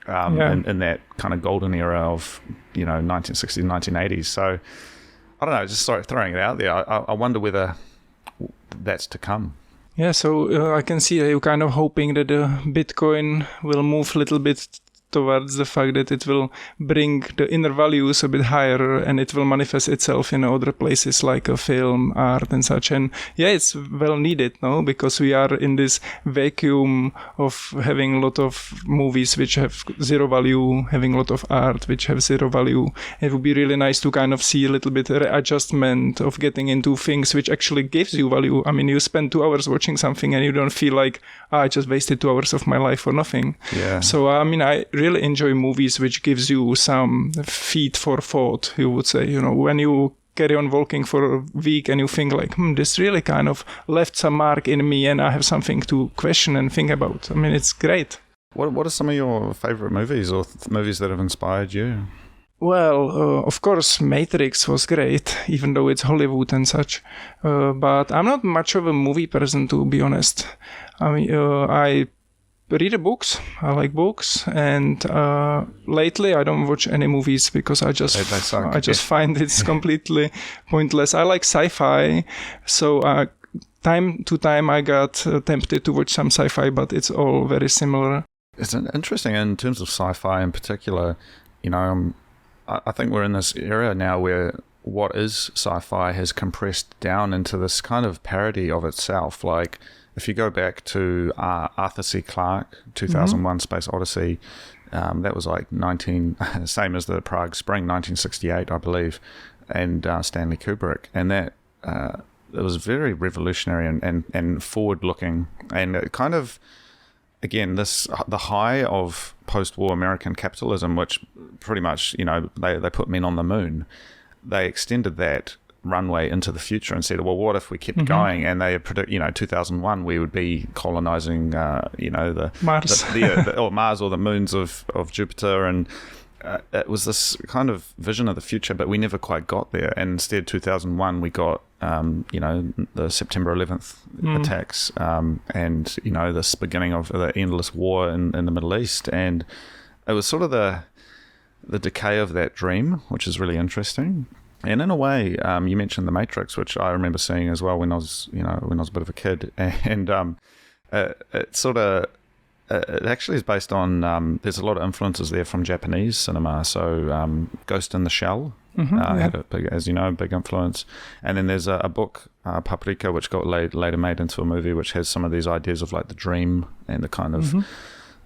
C: in that kind of golden era of, 1960s, 1980s. So, I don't know, just throwing it out there. I wonder whether that's to come.
B: Yeah, so I can see you kind of hoping that Bitcoin will move a little bit towards the fact that it will bring the inner values a bit higher, and it will manifest itself in other places like a film, art and such. And yeah, it's well needed, no? Because we are in this vacuum of having a lot of movies which have zero value, having a lot of art which have zero value. It would be really nice to kind of see a little bit readjustment of getting into things which actually gives you value. I mean, you spend 2 hours watching something and you don't feel like, I just wasted 2 hours of my life for nothing.
C: Yeah.
B: So, I mean, I really enjoy movies which gives you some feed for thought, you would say. When you carry on walking for a week and you think like, this really kind of left some mark in me and I have something to question and think about. I mean, it's great.
C: What are some of your favorite movies or movies that have inspired you?
B: Well, of course, Matrix was great, even though it's Hollywood and such. But I'm not much of a movie person, to be honest. I mean, I read books. I like books, and lately I don't watch any movies because I just find it's completely pointless. I like sci-fi, so time to time I got tempted to watch some sci-fi, but it's all very similar.
C: It's interesting in terms of sci-fi in particular. I think we're in this era now where what is sci-fi has compressed down into this kind of parody of itself. Like, if you go back to Arthur C. Clarke, 2001 Space Odyssey, that was like same as the Prague Spring, 1968, I believe, and Stanley Kubrick. And that it was very revolutionary and forward-looking. And it kind of, again, the high of post-war American capitalism, which pretty much, they put men on the moon. They extended that runway into the future and said, well, what if we kept going? And they predict, 2001 we would be colonizing, the
B: Mars,
C: or Mars or the moons of Jupiter, and it was this kind of vision of the future, but we never quite got there. And instead, 2001 we got, the September 11th attacks, and this beginning of the endless war in the Middle East, and it was sort of the decay of that dream, which is really interesting. And in a way, you mentioned The Matrix, which I remember seeing as well when I was a bit of a kid. And it actually is based on, there's a lot of influences there from Japanese cinema. So Ghost in the Shell had a big, as you know, big influence. And then there's a book, Paprika, which got later made into a movie, which has some of these ideas of like the dream and the kind of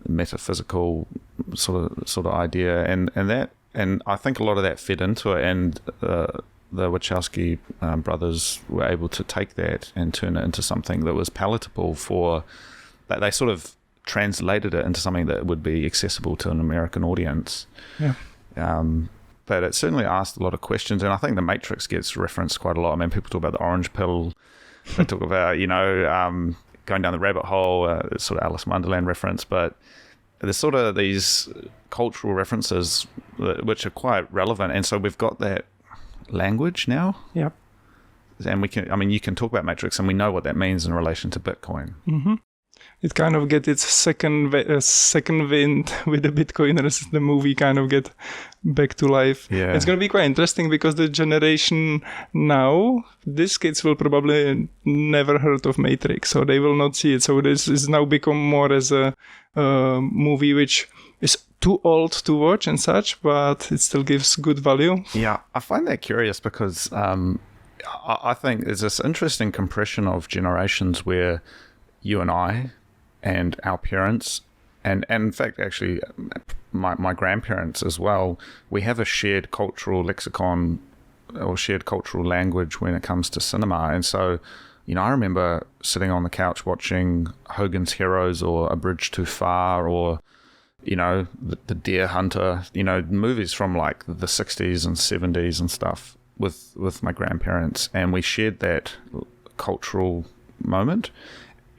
C: metaphysical sort of idea, and I think a lot of that fed into it, and the Wachowski brothers were able to take that and turn it into something that was palatable that they sort of translated it into something that would be accessible to an American audience.
B: Yeah.
C: But it certainly asked a lot of questions, and I think The Matrix gets referenced quite a lot. I mean, people talk about the orange pill, they talk about, going down the rabbit hole, sort of Alice in Wonderland reference, but there's sort of these cultural references which are quite relevant, and so we've got that language now.
B: Yep.
C: And you can talk about Matrix, and we know what that means in relation to Bitcoin.
B: Mm-hmm. It kind of get its second wind with the Bitcoiners. The movie kind of get back to life.
C: Yeah.
B: It's going to be quite interesting because the generation now, these kids will probably never heard of Matrix, so they will not see it. So this is now become more as a movie which is too old to watch and such, but it still gives good value.
C: Yeah, I find that curious because I think there's this interesting compression of generations where you and I and our parents, and in fact, actually, my grandparents as well, we have a shared cultural lexicon or shared cultural language when it comes to cinema. And so, I remember sitting on the couch watching Hogan's Heroes or A Bridge Too Far or, the Deer Hunter, movies from like the 60s and 70s and stuff with my grandparents, and we shared that cultural moment.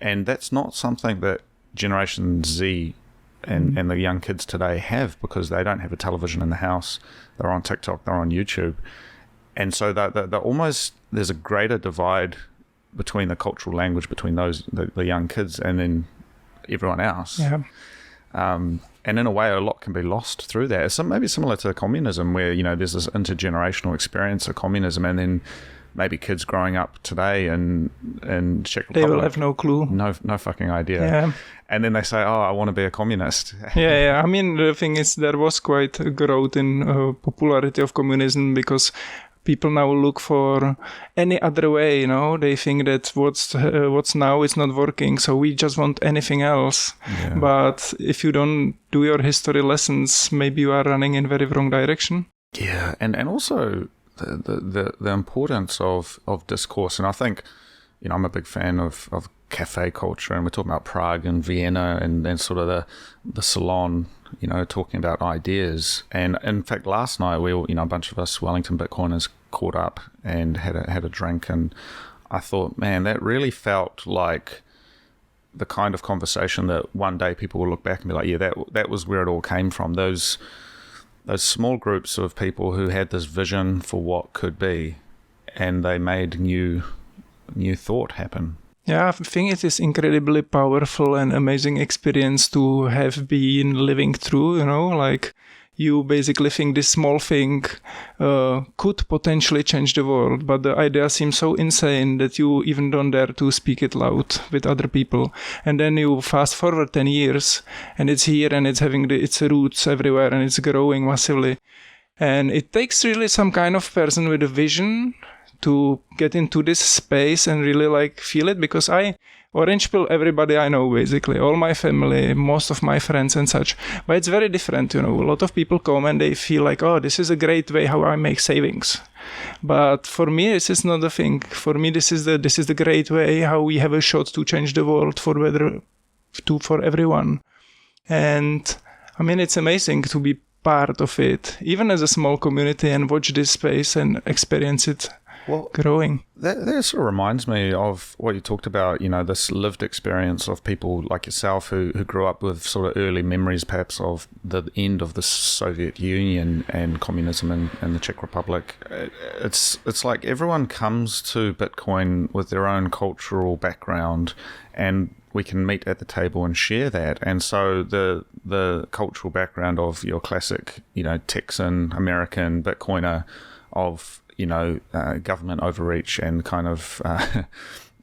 C: And that's not something that Generation Z and the young kids today have, because they don't have a television in the house. They're on TikTok, they're on YouTube. And so they're almost, there's a greater divide between the cultural language between the young kids and then everyone else.
B: Yeah.
C: And in a way, a lot can be lost through that. It's maybe similar to communism, where, you know, there's this intergenerational experience of communism, and then maybe kids growing up today in Czech Republic,
B: they will have no clue.
C: No fucking idea.
B: Yeah.
C: And then they say, oh, I want to be a communist.
B: Yeah. I mean, the thing is, there was quite a growth in popularity of communism, because people now look for any other way, you know. They think that what's now is not working, so we just want anything else.
C: Yeah.
B: But if you don't do your history lessons, maybe you are running in very wrong direction.
C: Yeah, and also the importance of discourse. And I think, you know, I'm a big fan of cafe culture, and we're talking about Prague and Vienna and sort of the salon, you know, talking about ideas. And in fact, last night we all, you know, a bunch of us Wellington Bitcoiners caught up and had a drink, and I thought, man, that really felt like the kind of conversation that one day people will look back and be like, yeah, that was where it all came from. Those small groups of people who had this vision for what could be, and they made new thought happen.
B: Yeah, I think it is incredibly powerful and amazing experience to have been living through, you know, like you basically think this small thing could potentially change the world, but the idea seems so insane that you even don't dare to speak it loud with other people. And then you fast forward 10 years and it's here and it's having its roots everywhere and it's growing massively. And it takes really some kind of person with a vision to get into this space and really like feel it, because I orange pill everybody I know, basically all my family, most of my friends and such, but it's very different, you know. A lot of people come and they feel like, oh, this is a great way how I make savings, but for me this is not the thing. For me this is the great way how we have a shot to change the world for everyone. And I mean, it's amazing to be part of it, even as a small community, and watch this space and experience it growing.
C: That sort of reminds me of what you talked about, you know, this lived experience of people like yourself who grew up with sort of early memories perhaps of the end of the Soviet Union and communism in the Czech Republic. It's like everyone comes to Bitcoin with their own cultural background, and we can meet at the table and share that. And so the cultural background of your classic, you know, Texan American Bitcoiner, of, you know, government overreach and kind of,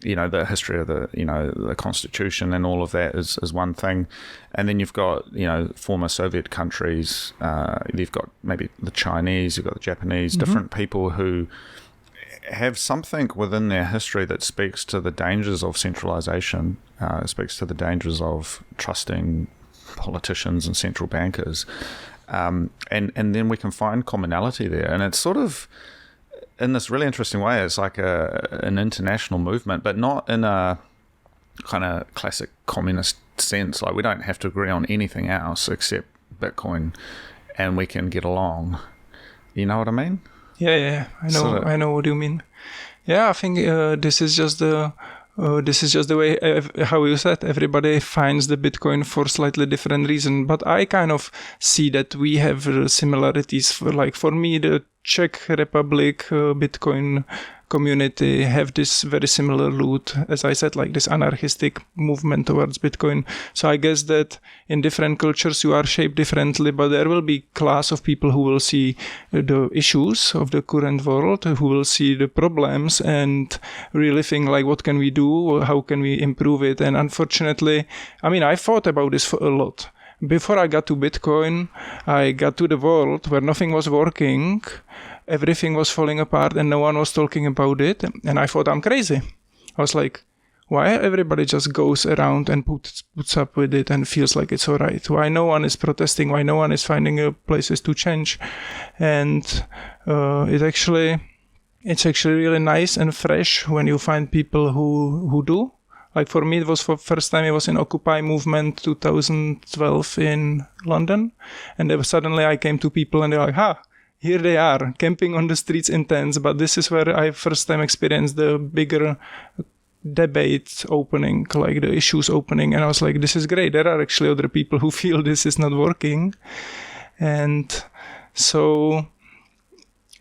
C: you know, the history of the Constitution and all of that is one thing. And then you've got, you know, former Soviet countries, you've got maybe the Chinese, you've got the Japanese, different people who have something within their history that speaks to the dangers of centralization, speaks to the dangers of trusting politicians and central bankers. And then we can find commonality there. And it's sort of, in this really interesting way, it's like an international movement, but not in a kind of classic communist sense. Like, we don't have to agree on anything else except Bitcoin, and we can get along. You know what I mean?
B: Yeah. I know what you mean. Yeah, I think this is just the way, how you said, everybody finds the Bitcoin for slightly different reason. But I kind of see that we have similarities. For me, the Czech Republic Bitcoin community have this very similar root, as I said, like this anarchistic movement towards Bitcoin. So I guess that in different cultures you are shaped differently, but there will be class of people who will see the issues of the current world, who will see the problems and really think like, what can we do? How can we improve it? And unfortunately, I mean, I thought about this for a lot. Before I got to Bitcoin, I got to the world where nothing was working, everything was falling apart and no one was talking about it. And I thought I'm crazy. I was like, why everybody just goes around and puts up with it and feels like it's all right? Why no one is protesting? Why no one is finding places to change? And it's actually really nice and fresh when you find people who do. Like for me, it was for first time, it was in Occupy movement 2012 in London. And then suddenly I came to people and they're like, here they are, camping on the streets in tents. But this is where I first time experienced the bigger debate opening, like the issues opening. And I was like, this is great. There are actually other people who feel this is not working. And so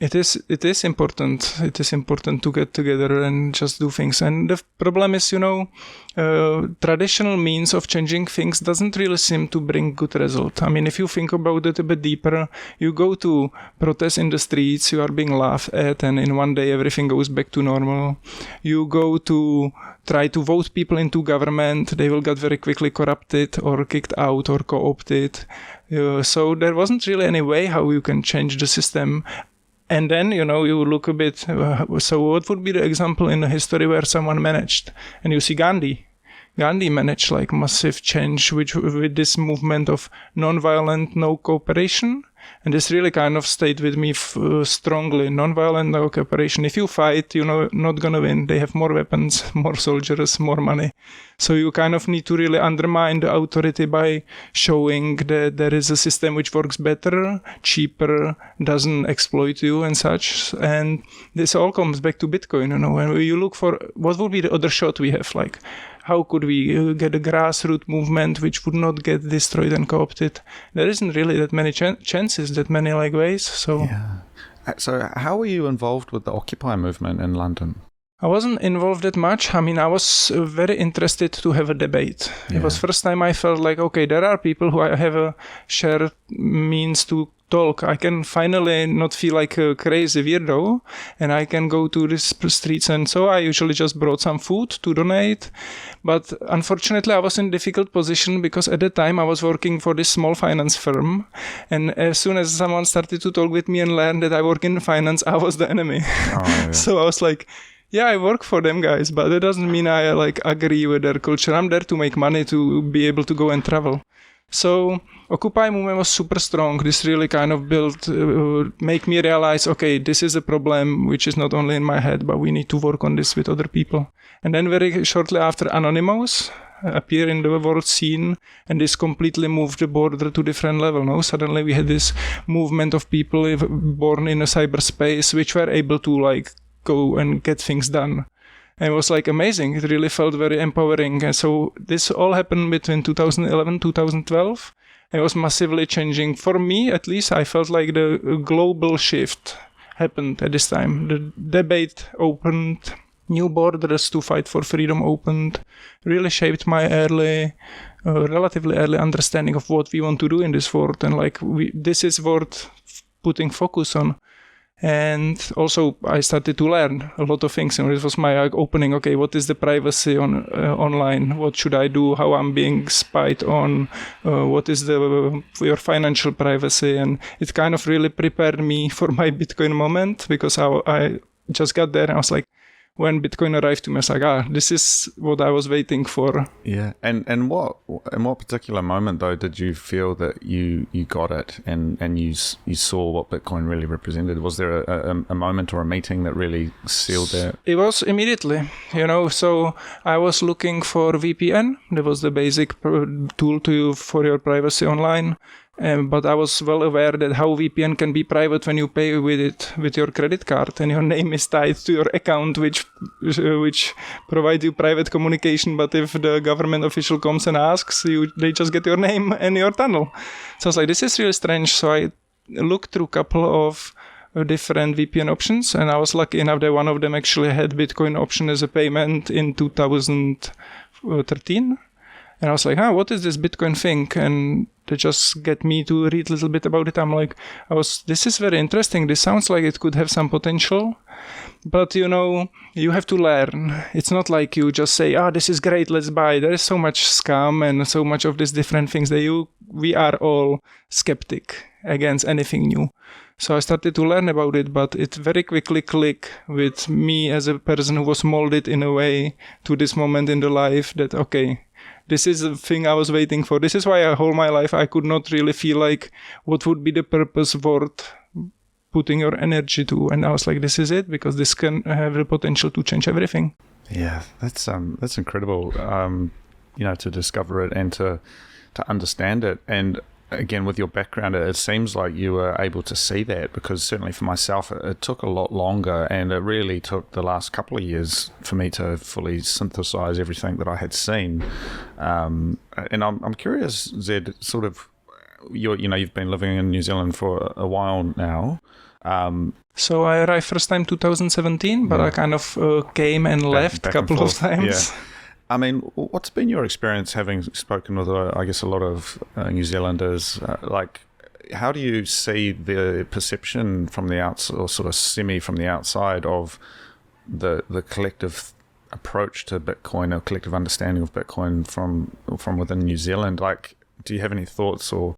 B: it is important. It is important to get together and just do things. And the problem is, traditional means of changing things doesn't really seem to bring good result. I mean, if you think about it a bit deeper, you go to protest in the streets, you are being laughed at, and in one day everything goes back to normal. You go to try to vote people into government, they will get very quickly corrupted or kicked out or co-opted. So there wasn't really any way how you can change the system. And then, you look a bit, so what would be the example in the history where someone managed? And you see Gandhi. Gandhi managed like massive change with this movement of non-violent, no cooperation. And this really kind of stayed with me strongly. Non-violent, no cooperation. If you fight, not gonna win. They have more weapons, more soldiers, more money. So you kind of need to really undermine the authority by showing that there is a system which works better, cheaper, doesn't exploit you and such. And this all comes back to Bitcoin, When you look for what would be the other shot we have, like how could we get a grassroots movement which would not get destroyed and co-opted? There isn't really that many chances, that many ways. So,
C: yeah. So how were you involved with the Occupy movement in London?
B: I wasn't involved that much. I mean, I was very interested to have a debate. Yeah. It was first time I felt like, okay, there are people who I have a shared means to talk. I can finally not feel like a crazy weirdo, and I can go to the streets. And so I usually just brought some food to donate. But unfortunately, I was in a difficult position because at the time I was working for this small finance firm. And as soon as someone started to talk with me and learn that I work in finance, I was the enemy. Oh, yeah. So I was like, yeah, I work for them guys, but that doesn't mean I agree with their culture. I'm there to make money to be able to go and travel. So Occupy movement was super strong. This really kind of make me realize, okay, this is a problem which is not only in my head, but we need to work on this with other people. And then very shortly after, Anonymous appeared in the world scene, and this completely moved the border to different level. No, suddenly we had this movement of people born in a cyberspace which were able to go and get things done. And it was amazing. It really felt very empowering. And so this all happened between 2011, 2012. It was massively changing. For me, at least, I felt like the global shift happened at this time. The debate opened, new borders to fight for freedom opened, really shaped my relatively early understanding of what we want to do in this world. And this is worth putting focus on. And also I started to learn a lot of things, and it was my opening. Okay, what is the privacy on online? What should I do? How I'm being spied on? What is your financial privacy? And it kind of really prepared me for my Bitcoin moment, because I just got there and I was like, when Bitcoin arrived to me, I was like, this is what I was waiting for.
C: Yeah. And in what particular moment, though, did you feel that you got it and you saw what Bitcoin really represented? Was there a moment or a meeting that really sealed that?
B: It was immediately, so I was looking for VPN. That was the basic tool for your privacy online. But I was well aware that how VPN can be private when you pay with it with your credit card, and your name is tied to your account, which provides you private communication. But if the government official comes and asks you, they just get your name and your tunnel. So I was like, this is really strange. So I looked through a couple of different VPN options, and I was lucky enough that one of them actually had Bitcoin option as a payment in 2013. And I was like, what is this Bitcoin thing? And they just get me to read a little bit about it. I'm like, this is very interesting. This sounds like it could have some potential. But, you have to learn. It's not like you just say, this is great, let's buy. There is so much scam and so much of these different things that we are all skeptic against anything new. So I started to learn about it, but it very quickly clicked with me as a person who was molded in a way to this moment in the life that, okay, this is the thing I was waiting for. This is why all my life I could not really feel like what would be the purpose worth putting your energy to. And I was like, this is it, because this can have the potential to change everything.
C: Yeah, that's incredible, to discover it and to understand it. And again, with your background, it seems like you were able to see that, because certainly for myself, it took a lot longer, and it really took the last couple of years for me to fully synthesize everything that I had seen. And I'm curious, Zed, sort of, you've been living in New Zealand for a while now.
B: So I arrived first time 2017, but I kind of came and left a couple of times.
C: Yeah. I mean, what's been your experience having spoken with, I guess, a lot of New Zealanders? Like, how do you see the perception from the outside, or sort of semi from the outside, of the collective approach to Bitcoin, or collective understanding of Bitcoin from within New Zealand? Like, do you have any thoughts or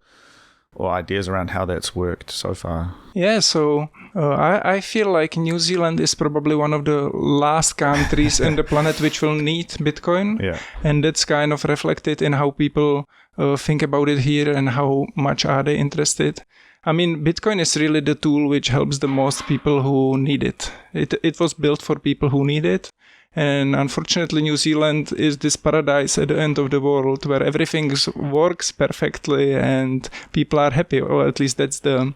C: ideas around how that's worked so far?
B: Yeah, so I feel like New Zealand is probably one of the last countries in the planet which will need Bitcoin.
C: Yeah.
B: And that's kind of reflected in how people think about it here and how much are they interested. I mean, Bitcoin is really the tool which helps the most people who need it. It was built for people who need it. And unfortunately, New Zealand is this paradise at the end of the world where everything works perfectly and people are happy, or at least that's the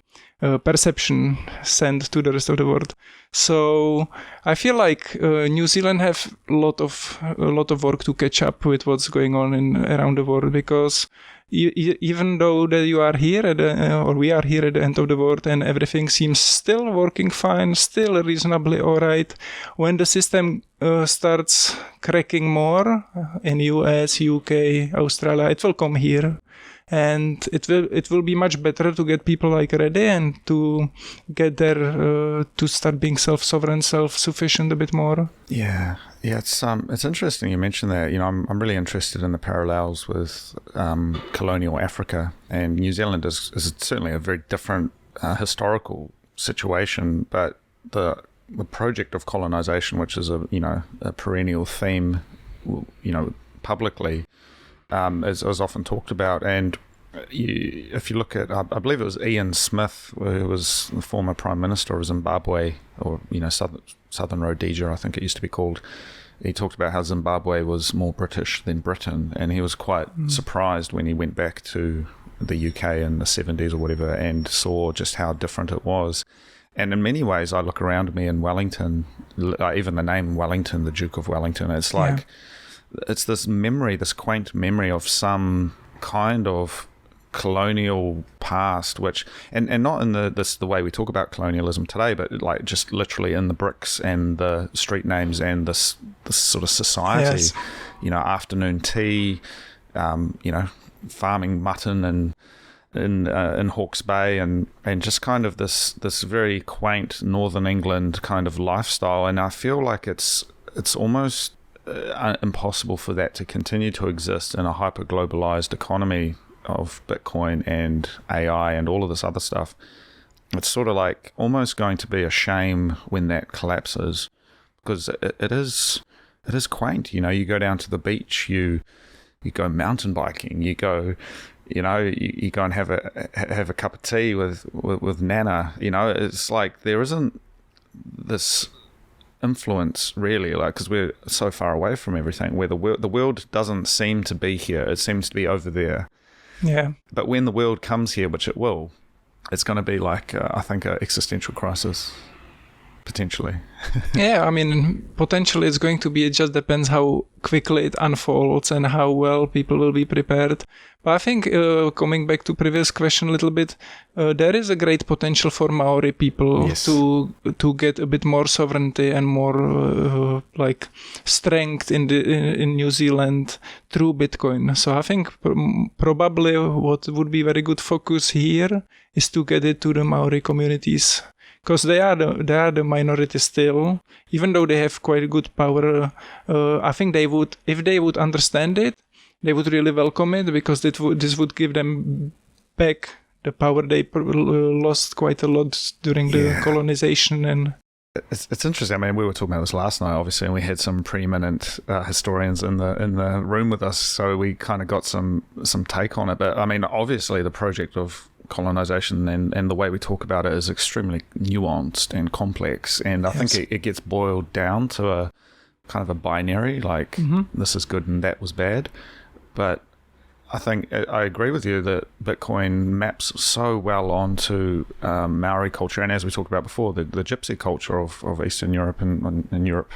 B: perception sent to the rest of the world. So I feel like New Zealand have a lot of work to catch up with what's going on around the world, because even though that you are here or we are here at the end of the world and everything seems still working fine, still reasonably all right, when the system starts cracking more in US, UK, Australia, it will come here. And it will be much better to get people like ready and to get there to start being self-sovereign, self-sufficient a bit more.
C: Yeah, it's interesting you mentioned that. I'm really interested in the parallels with colonial Africa, and New Zealand is certainly a very different historical situation, but the project of colonization, which is a perennial theme, publicly. Is often talked about, and if you look at, I believe it was Ian Smith, who was the former Prime Minister of Zimbabwe, or Southern Rhodesia, I think it used to be called. He talked about how Zimbabwe was more British than Britain, and he was quite surprised when he went back to the UK in the 70s or whatever and saw just how different it was. And in many ways, I look around me in Wellington, even the name Wellington, the Duke of Wellington, it's like... Yeah. It's this memory, this quaint memory of some kind of colonial past, which, and not in the way we talk about colonialism today, but like just literally in the bricks and the street names and this sort of society, yes. Afternoon tea, farming mutton and in Hawke's Bay, and just kind of this very quaint Northern England kind of lifestyle. And I feel like it's almost impossible for that to continue to exist in a hyper-globalized economy of Bitcoin and AI and all of this other stuff. It's sort of like almost going to be a shame when that collapses, because it is quaint. You go down to the beach, you go mountain biking, you go and have a cup of tea with Nana. It's like there isn't this influence really, like, because we're so far away from everything, where the world doesn't seem to be here, it seems to be over there.
B: Yeah,
C: but when the world comes here, which it will, it's going to be like I think an existential crisis, potentially.
B: Yeah, I mean, potentially it's going to be, it just depends how quickly it unfolds and how well people will be prepared. But I think, coming back to previous question a little bit, there is a great potential for Maori people, yes, to get a bit more sovereignty and more strength in New Zealand through Bitcoin. So I think probably what would be very good focus here is to get it to the Maori communities. Because they are the minority still, even though they have quite good power. I think they would, if they would understand it, they would really welcome it, because this would give them back the power they lost quite a lot during the colonization. And
C: it's interesting. I mean, we were talking about this last night, obviously, and we had some preeminent historians in the room with us, so we kind of got some take on it. But I mean, obviously, the project of colonization and the way we talk about it is extremely nuanced and complex, and I think it gets boiled down to a kind of a binary, like this is good and that was bad. But I think I agree with you that Bitcoin maps so well onto Maori culture, and as we talked about before, the Gypsy culture of Eastern Europe and Europe,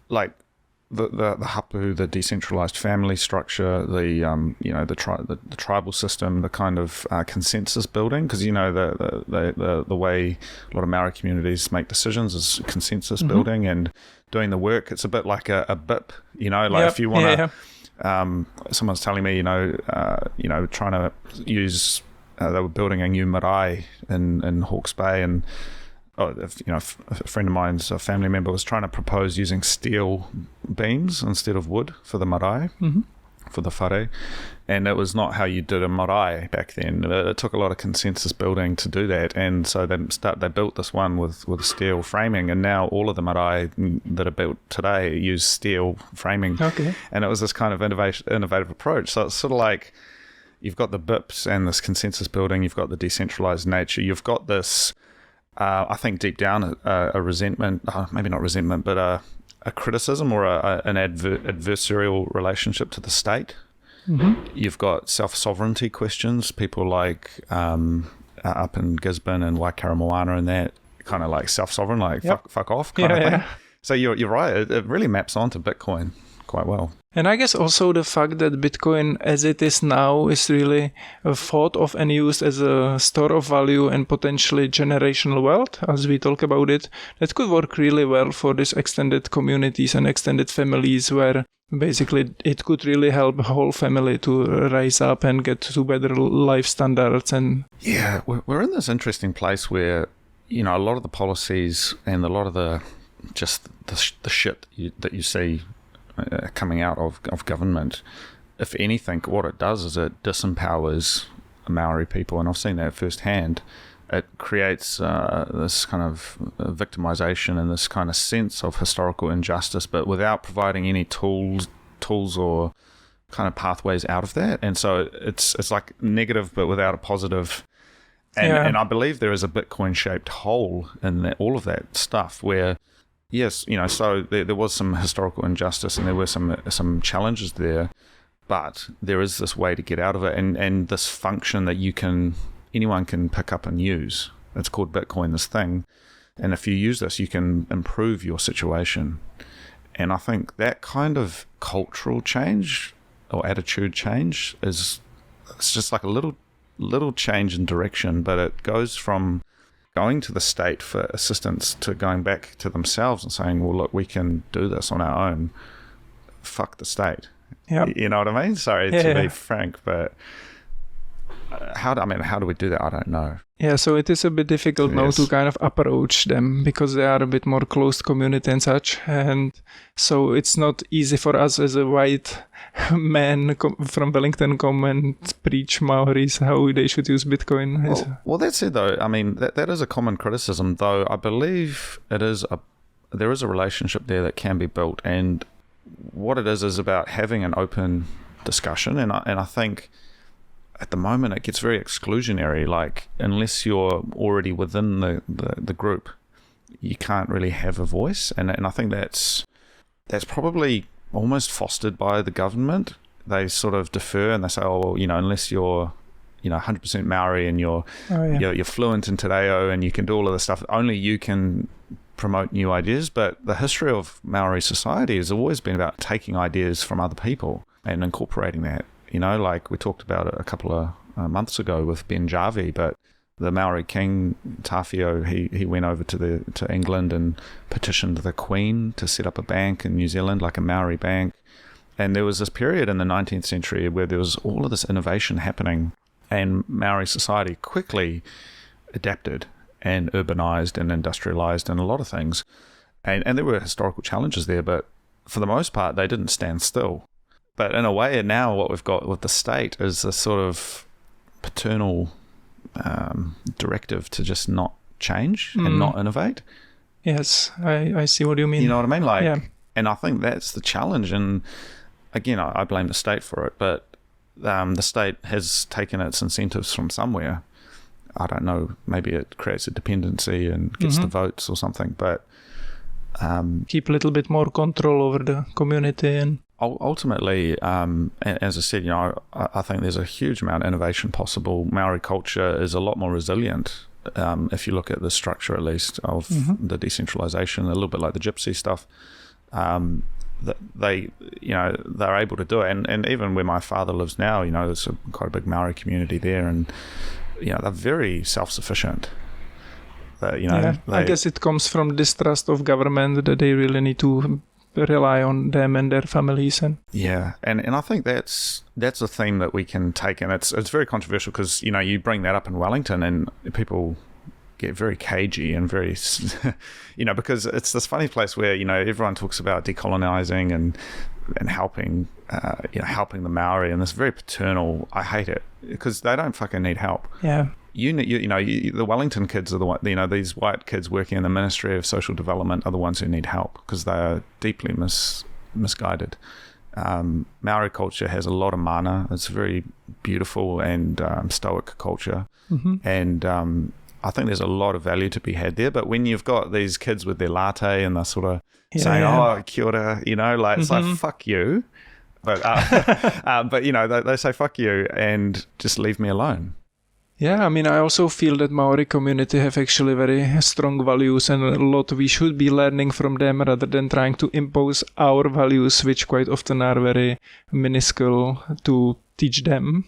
C: like the hapu, the decentralized family structure, the tribal system, the kind of consensus building, because the way a lot of Maori communities make decisions is consensus building and doing the work. It's a bit like a BIP, if you want to. Someone's telling me, trying to use, they were building a new marae in Hawke's Bay, and a friend of mine's, a family member, was trying to propose using steel beams instead of wood for the marae, for the whare, and it was not how you did a marae back then. It took a lot of consensus building to do that, and so they built this one with steel framing, and now all of the marae that are built today use steel framing.
B: Okay.
C: And it was this kind of innovative approach. So it's sort of like you've got the BIPs and this consensus building, you've got the decentralized nature, you've got this, I think deep down, a resentment, maybe not resentment, but a criticism or an adversarial relationship to the state. You've got self-sovereignty questions, people like up in Gisborne and Waikaremoana and that, kind of like self-sovereign, like fuck off kind of thing. So you're right, it really maps onto Bitcoin quite well.
B: And I guess also the fact that Bitcoin as it is now is really thought of and used as a store of value and potentially generational wealth, as we talk about it, that could work really well for these extended communities and extended families, where basically it could really help a whole family to rise up and get to better life standards. And
C: yeah, we're in this interesting place where, a lot of the policies and a lot of the shit that you see coming out of government, if anything, what it does is it disempowers Maori people, and I've seen that firsthand. It creates this kind of victimization and this kind of sense of historical injustice, but without providing any tools or kind of pathways out of that. And so it's like negative, but without a positive. And I believe there is a Bitcoin-shaped hole in all of that stuff where, yes, so there was some historical injustice and there were some challenges there, but there is this way to get out of it, and this function that anyone can pick up and use. It's called Bitcoin, this thing. And if you use this, you can improve your situation. And I think that kind of cultural change or attitude change it's just like a little change in direction, but it goes from going to the state for assistance to going back to themselves and saying, well, look, we can do this on our own. Fuck the state.
B: Yep.
C: You know what I mean? Sorry to be frank, but how do we do that? I don't know.
B: Yeah, so it is a bit difficult now to kind of approach them because they are a bit more closed community and such. And so it's not easy for us as a white man from Wellington come and preach Maoris how they should use Bitcoin.
C: Well, that's it though. I mean, that is a common criticism, though I believe there is a relationship there that can be built. And what it is about having an open discussion. And I think at the moment it gets very exclusionary, like unless you're already within the group, you can't really have a voice. And I think that's probably almost fostered by the government. They sort of defer and they say, oh, well, unless you're 100% Maori and you're fluent in te reo and you can do all of this stuff, only you can promote new ideas. But the history of Maori society has always been about taking ideas from other people and incorporating that. Like we talked about it a couple of months ago with Ben Jarvie, but the Maori king, Tawhio, he went over to England and petitioned the Queen to set up a bank in New Zealand, like a Maori bank. And there was this period in the 19th century where there was all of this innovation happening, and Maori society quickly adapted and urbanized and industrialized and a lot of things. And there were historical challenges there, but for the most part, they didn't stand still. But in a way, now what we've got with the state is a sort of paternal directive to just not change and not innovate.
B: Yes, I see what you mean.
C: You know what I mean? And I think that's the challenge. And again, I blame the state for it, but the state has taken its incentives from somewhere. I don't know, maybe it creates a dependency and gets the votes or something, but
B: keep a little bit more control over the community. And
C: ultimately, as I said, I think there's a huge amount of innovation possible. Maori culture is a lot more resilient. If you look at the structure, at least, of the decentralization, a little bit like the Gypsy stuff, they're able to do it. And even where my father lives now, there's quite a big Maori community there, and they're very self-sufficient.
B: I guess it comes from distrust of government that they really need to rely on them and their families. And
C: I think that's a theme that we can take, and it's very controversial because you bring that up in Wellington and people get very cagey and very because it's this funny place where everyone talks about decolonizing and helping helping the Maori, and this very paternal. I hate it because they don't fucking need help. The Wellington kids are the one, these white kids working in the Ministry of Social Development are the ones who need help because they are deeply misguided. Maori culture has a lot of mana. It's a very beautiful and stoic culture. And I think there's a lot of value to be had there. But when you've got these kids with their latte and they're sort of saying, oh, kia ora, it's like, fuck you. But, they say, fuck you and just leave me alone.
B: Yeah, I mean, I also feel that Maori community have actually very strong values, and a lot we should be learning from them rather than trying to impose our values, which quite often are very minuscule to teach them.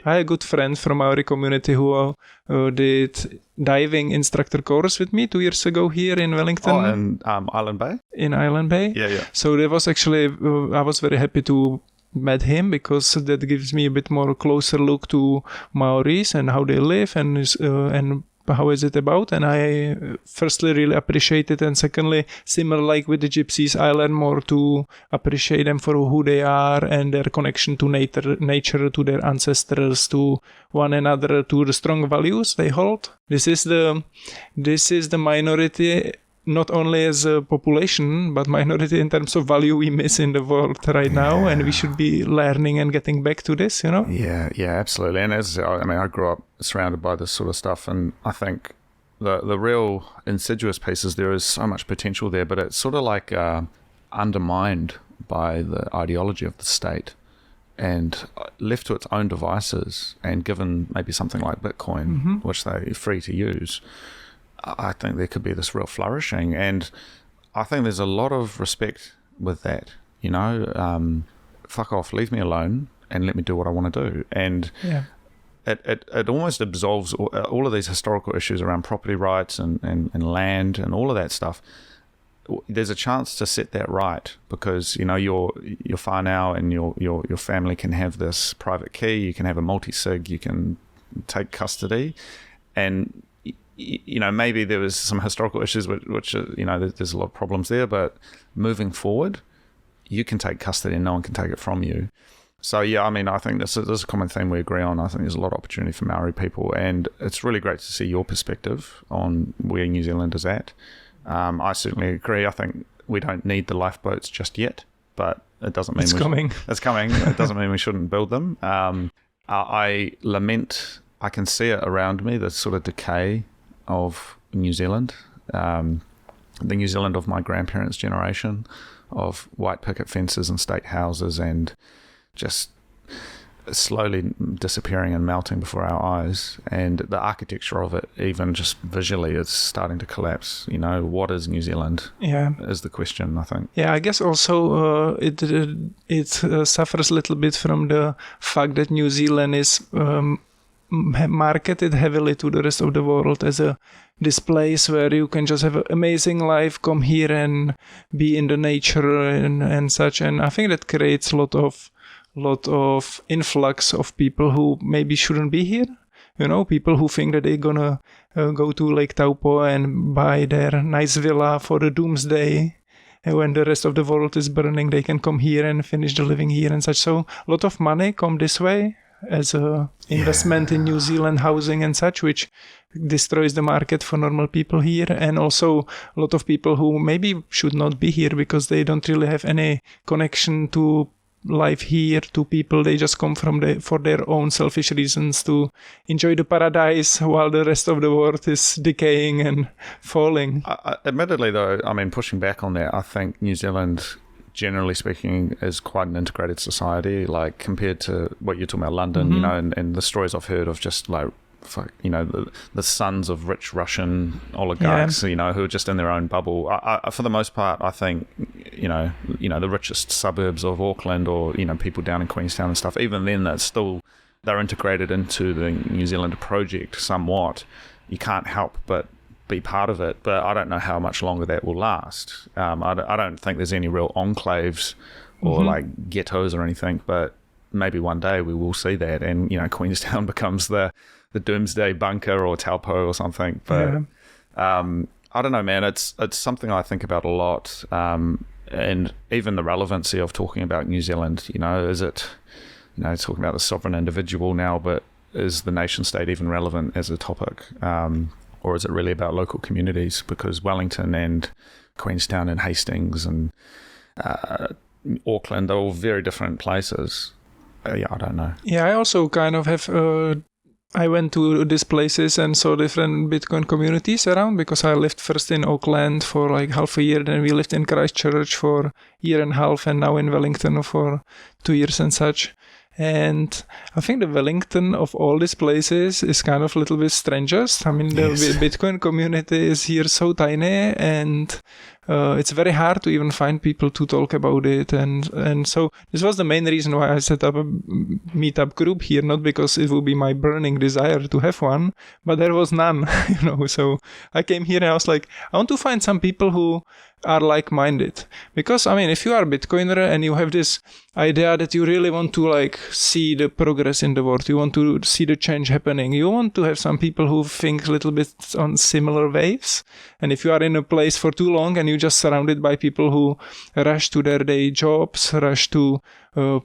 B: I had a good friend from Maori community who did diving instructor course with me 2 years ago here in Wellington.
C: Oh, in Island Bay?
B: In Island Bay.
C: Yeah.
B: So there was actually, I was very happy to met him because that gives me a bit more closer look to Maoris and how they live and how is it about. And I firstly really appreciate it, and secondly, similar like with the Gypsies, I learn more to appreciate them for who they are and their connection to nature, to their ancestors, to one another, to the strong values they hold. This is the minority, not only as a population, but minority in terms of value we miss in the world right now, and we should be learning and getting back to this,
C: Yeah, absolutely. And I grew up surrounded by this sort of stuff, and I think the real insidious piece is there is so much potential there, but it's sort of like undermined by the ideology of the state and left to its own devices, and given maybe something like Bitcoin, which they're free to use, I think there could be this real flourishing, and I think there's a lot of respect with that. Fuck off, leave me alone, and let me do what I want to do. And it almost absolves all of these historical issues around property rights and land and all of that stuff. There's a chance to set that right because your whānau and your family can have this private key. You can have a multi-sig. You can take custody, and maybe there was some historical issues which there's a lot of problems there, but moving forward, you can take custody and no one can take it from you. So I think this is a common theme we agree on. I think there's a lot of opportunity for Maori people, and it's really great to see your perspective on where New Zealand is at. I certainly agree. I think we don't need the lifeboats just yet, but it doesn't mean
B: it's coming.
C: It's coming. It doesn't mean we shouldn't build them. I lament, I can see it around me, the sort of decay of New Zealand, the New Zealand of my grandparents' generation, of white picket fences and state houses, and just slowly disappearing and melting before our eyes. And the architecture of it, even just visually, is starting to collapse. What is New Zealand? Is the question, I think.
B: I guess also it suffers a little bit from the fact that New Zealand is marketed heavily to the rest of the world as this place where you can just have an amazing life, come here and be in the nature and such. And I think that creates a lot of influx of people who maybe shouldn't be here. People who think that they're gonna go to Lake Taupo and buy their nice villa for the doomsday. And when the rest of the world is burning, they can come here and finish the living here and such. So a lot of money come this way as a investment in New Zealand housing and such, which destroys the market for normal people here. And also a lot of people who maybe should not be here because they don't really have any connection to life here, to people. They just come for their own selfish reasons to enjoy the paradise while the rest of the world is decaying and falling.
C: Admittedly, though, pushing back on that, I think New Zealand generally speaking, is quite an integrated society, like compared to what you're talking about, London, you know, and the stories I've heard of just like, you know, the sons of rich Russian oligarchs, you know, who are just in their own bubble. I, for the most part, I think, you know, the richest suburbs of Auckland, or, you know, people down in Queenstown and stuff, even then, they're integrated into the New Zealand project somewhat. You can't help but be part of it, but I don't know how much longer that will last. I don't think there's any real enclaves or like ghettos or anything, but maybe one day we will see that, and, you know, Queenstown becomes the doomsday bunker or Taupo or something. But I don't know, man. It's something I think about a lot, and even the relevancy of talking about New Zealand. You know, is it, you know, talking about the sovereign individual now, but is the nation state even relevant as a topic, or is it really about local communities? Because Wellington and Queenstown and Hastings and Auckland are all very different places. Yeah, I don't know.
B: Yeah, I also kind of have. I went to these places and saw different Bitcoin communities around, because I lived first in Auckland for like half a year, then we lived in Christchurch for a year and a half, and now in Wellington for 2 years and such. And I think the Wellington of all these places is kind of a little bit strangest. I mean, the Bitcoin community is here so tiny, and it's very hard to even find people to talk about it. And so this was the main reason why I set up a meetup group here, not because it would be my burning desire to have one, but there was none, you know. So I came here and I was like, I want to find some people who are like-minded. Because, I mean, if you are a Bitcoiner and you have this idea that you really want to like see the progress in the world, you want to see the change happening, you want to have some people who think a little bit on similar waves. And if you are in a place for too long and you're just surrounded by people who rush to their day jobs, rush to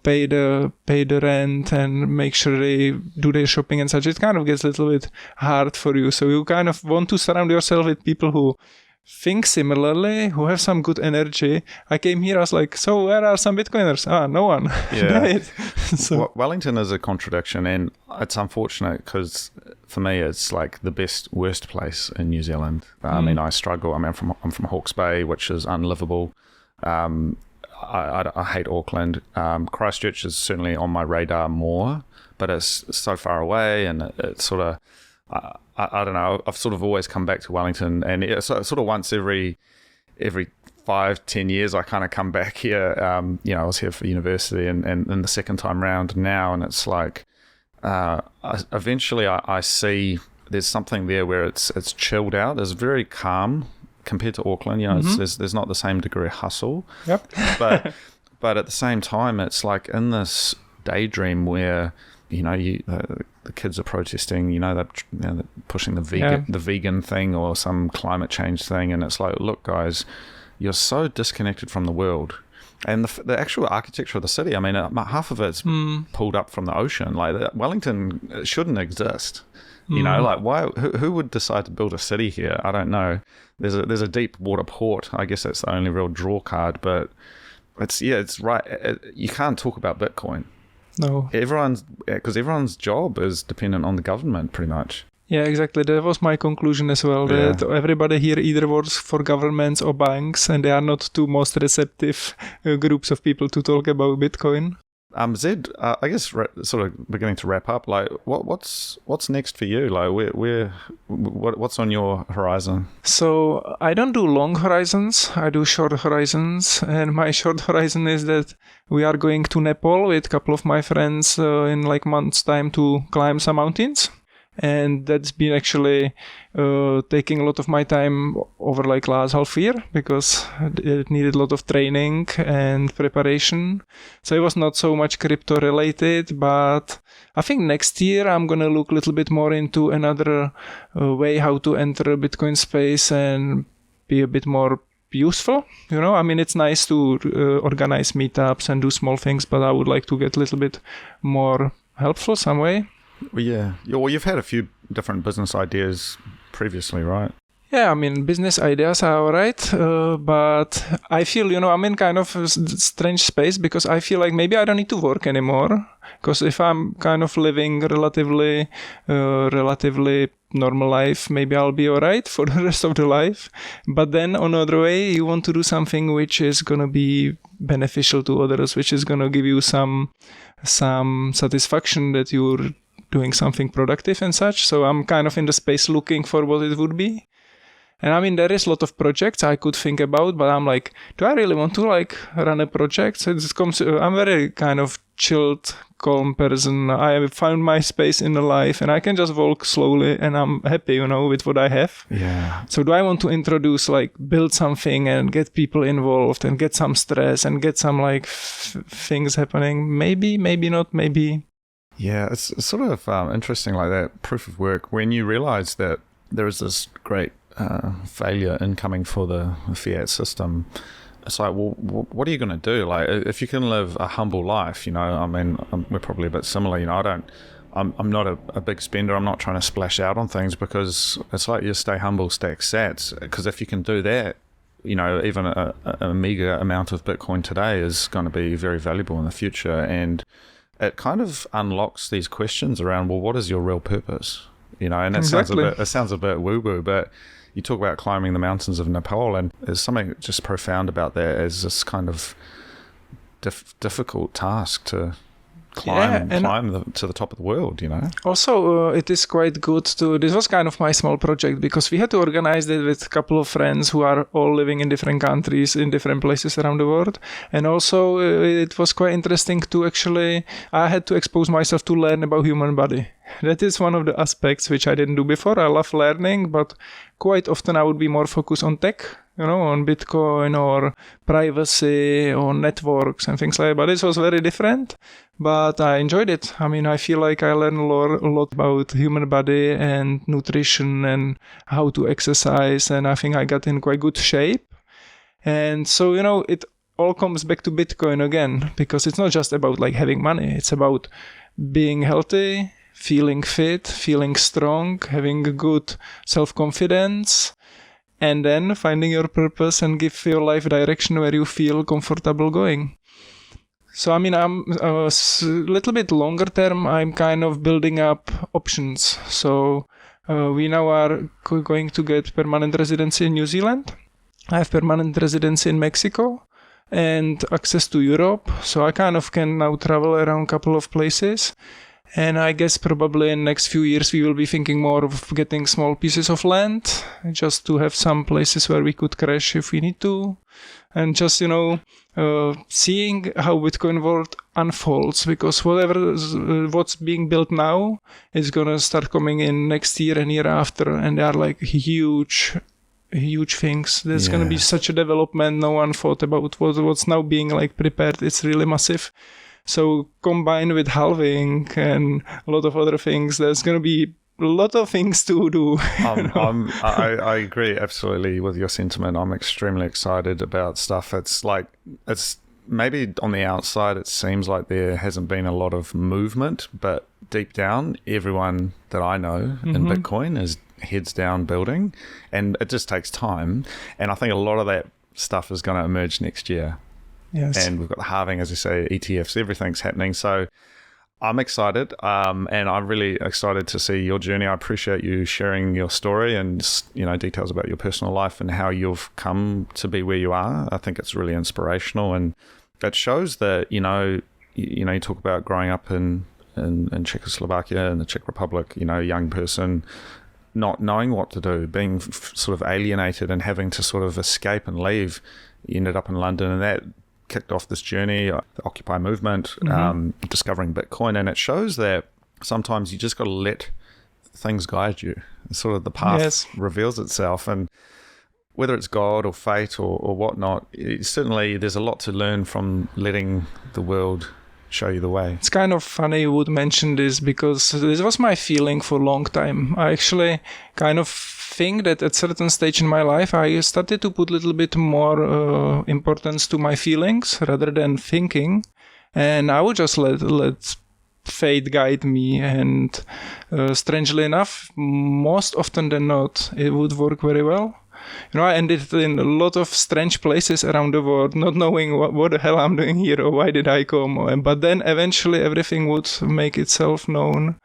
B: pay the rent and make sure they do their shopping and such, it kind of gets a little bit hard for you. So you kind of want to surround yourself with people who think similarly, who have some good energy. I came here, I was like, so where are some Bitcoiners? No one.
C: Yeah.
B: So
C: Wellington is a contradiction, and it's unfortunate because for me it's like the worst place in New Zealand. I mean, I struggle. I mean, I'm from Hawke's Bay, which is unlivable. I hate Auckland. Christchurch is certainly on my radar more, but it's so far away, and it's sort of, I don't know, I've sort of always come back to Wellington, and it's sort of once every 5-10 years I kind of come back here. You know, I was here for university, and the second time round now, and it's like eventually I see there's something there where it's chilled out. It's very calm compared to Auckland. You know, there's not the same degree of hustle.
B: Yep.
C: but at the same time, it's like in this daydream where, you know, the kids are protesting, you know, they're pushing the vegan thing or some climate change thing, and it's like, look, guys, you're so disconnected from the world. And the actual architecture of the city, I mean, half of it's pulled up from the ocean. Like, Wellington shouldn't exist. You know, like, why? Who would decide to build a city here? I don't know. There's a deep water port. I guess that's the only real draw card. But it's right. You can't talk about Bitcoin.
B: No.
C: Because everyone's job is dependent on the government, pretty much.
B: Yeah, exactly. That was my conclusion as well, that everybody here either works for governments or banks, and they are not two most receptive groups of people to talk about Bitcoin.
C: Zed, I guess sort of beginning to wrap up, like what's next for you? Like what's on your horizon?
B: So I don't do long horizons, I do short horizons, and my short horizon is that we are going to Nepal with a couple of my friends in like months time to climb some mountains. And that's been actually taking a lot of my time over like last half year, because it needed a lot of training and preparation. So it was not so much crypto related, but I think next year I'm going to look a little bit more into another way how to enter Bitcoin space and be a bit more useful. You know, I mean, it's nice to organize meetups and do small things, but I would like to get a little bit more helpful some way.
C: Well, yeah. Well, you've had a few different business ideas previously, right?
B: Yeah, I mean, business ideas are all right, but I feel, you know, I'm in kind of a strange space, because I feel like maybe I don't need to work anymore, because if I'm kind of living relatively normal life, maybe I'll be all right for the rest of the life. But then on the other way, you want to do something which is going to be beneficial to others, which is going to give you some satisfaction that you're doing something productive and such. So I'm kind of in the space looking for what it would be. And I mean, there is a lot of projects I could think about, but I'm like, do I really want to like run a project? So I'm very kind of chilled, calm person. I have found my space in the life and I can just walk slowly and I'm happy, with what I have.
C: Yeah.
B: So do I want to introduce, like, build something and get people involved and get some stress and get some like things happening? Maybe, maybe not, maybe.
C: Yeah, it's sort of interesting like that proof of work when you realize that there is this great failure incoming for the fiat system. It's like, well, what are you going to do? Like, if you can live a humble life, I mean, we're probably a bit similar. I'm not a big spender. I'm not trying to splash out on things because it's like you stay humble, stack sats. Because if you can do that, even a meager amount of Bitcoin today is going to be very valuable in the future. And it kind of unlocks these questions around, well, what is your real purpose? And it sounds a bit woo-woo, but you talk about climbing the mountains of Nepal, and there's something just profound about that as this kind of difficult task to climb to the top of the world,
B: Also, it is quite good this was kind of my small project because we had to organize it with a couple of friends who are all living in different countries, in different places around the world. And also, it was quite interesting I had to expose myself to learn about human body. That is one of the aspects which I didn't do before. I love learning, but quite often I would be more focused on tech, on Bitcoin or privacy or networks and things like that. But this was very different, but I enjoyed it. I mean, I feel like I learned a lot about human body and nutrition and how to exercise. And I think I got in quite good shape. And so, it all comes back to Bitcoin again, because it's not just about like having money. It's about being healthy, feeling fit, feeling strong, having a good self-confidence, and then finding your purpose and give your life direction where you feel comfortable going. So, I mean, I'm a little bit longer term, I'm kind of building up options. So, we now are going to get permanent residency in New Zealand. I have permanent residency in Mexico and access to Europe. So I kind of can now travel around a couple of places. And I guess probably in the next few years we will be thinking more of getting small pieces of land, just to have some places where we could crash if we need to. And just, seeing how Bitcoin world unfolds, because what's being built now is going to start coming in next year and year after. And they are like huge things. There's going to be such a development. No one thought about what's now being like prepared. It's really massive. So combined with halving and a lot of other things, there's going to be a lot of things to do.
C: I agree absolutely with your sentiment. I'm extremely excited about stuff. It's maybe on the outside, it seems like there hasn't been a lot of movement, but deep down, everyone that I know in Bitcoin is heads down building, and it just takes time. And I think a lot of that stuff is going to emerge next year.
B: Yes.
C: And we've got the halving, as you say, ETFs, everything's happening. So I'm excited, and I'm really excited to see your journey. I appreciate you sharing your story and details about your personal life and how you've come to be where you are. I think it's really inspirational, and it shows that you talk about growing up in Czechoslovakia and the Czech Republic. A young person not knowing what to do, being sort of alienated and having to sort of escape and leave. You ended up in London, and that kicked off this journey, the Occupy movement, discovering Bitcoin. And it shows that sometimes you just got to let things guide you. Sort of the path reveals itself. And whether it's God or fate or whatnot, certainly there's a lot to learn from letting the world show you the way.
B: It's kind of funny you would mention this, because this was my feeling for a long time. I actually kind of think that at a certain stage in my life, I started to put a little bit more importance to my feelings rather than thinking. And I would just let fate guide me. And strangely enough, most often than not, it would work very well. I ended in a lot of strange places around the world, not knowing what the hell I'm doing here or why did I come. But then eventually everything would make itself known.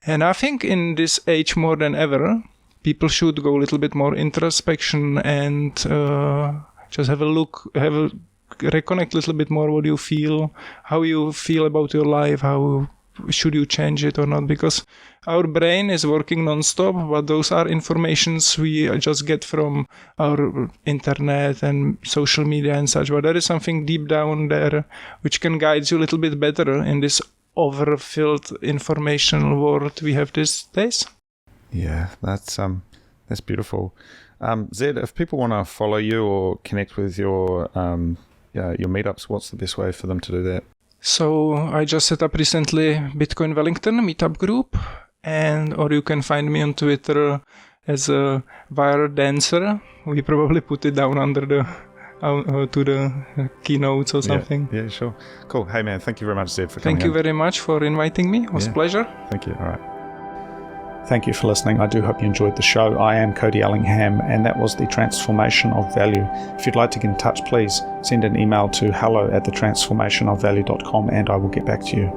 B: And I think in this age more than ever, people should go a little bit more introspection and just have a look, reconnect a little bit more what you feel, how you feel about your life, how should you change it or not, because our brain is working non-stop, but those are informations we just get from our internet and social media and such, but there is something deep down there which can guide you a little bit better in this overfilled informational world we have these days.
C: Yeah, that's beautiful. Zed, if people want to follow you or connect with your meetups, what's the best way for them to do that?
B: So I just set up recently Bitcoin Wellington meetup group, or you can find me on Twitter as a wire dancer. We probably put it down under the to the keynotes or something.
C: Yeah, sure. Cool. Hey man, thank you very much, Zed, for coming.
B: Thank you very much for inviting me. It was a pleasure.
C: Thank you. All right.
A: Thank you for listening. I do hope you enjoyed the show. I am Cody Ellingham, and that was the Transformation of Value. If you'd like to get in touch, please send an email to hello@thetransformationofvalue.com, and I will get back to you.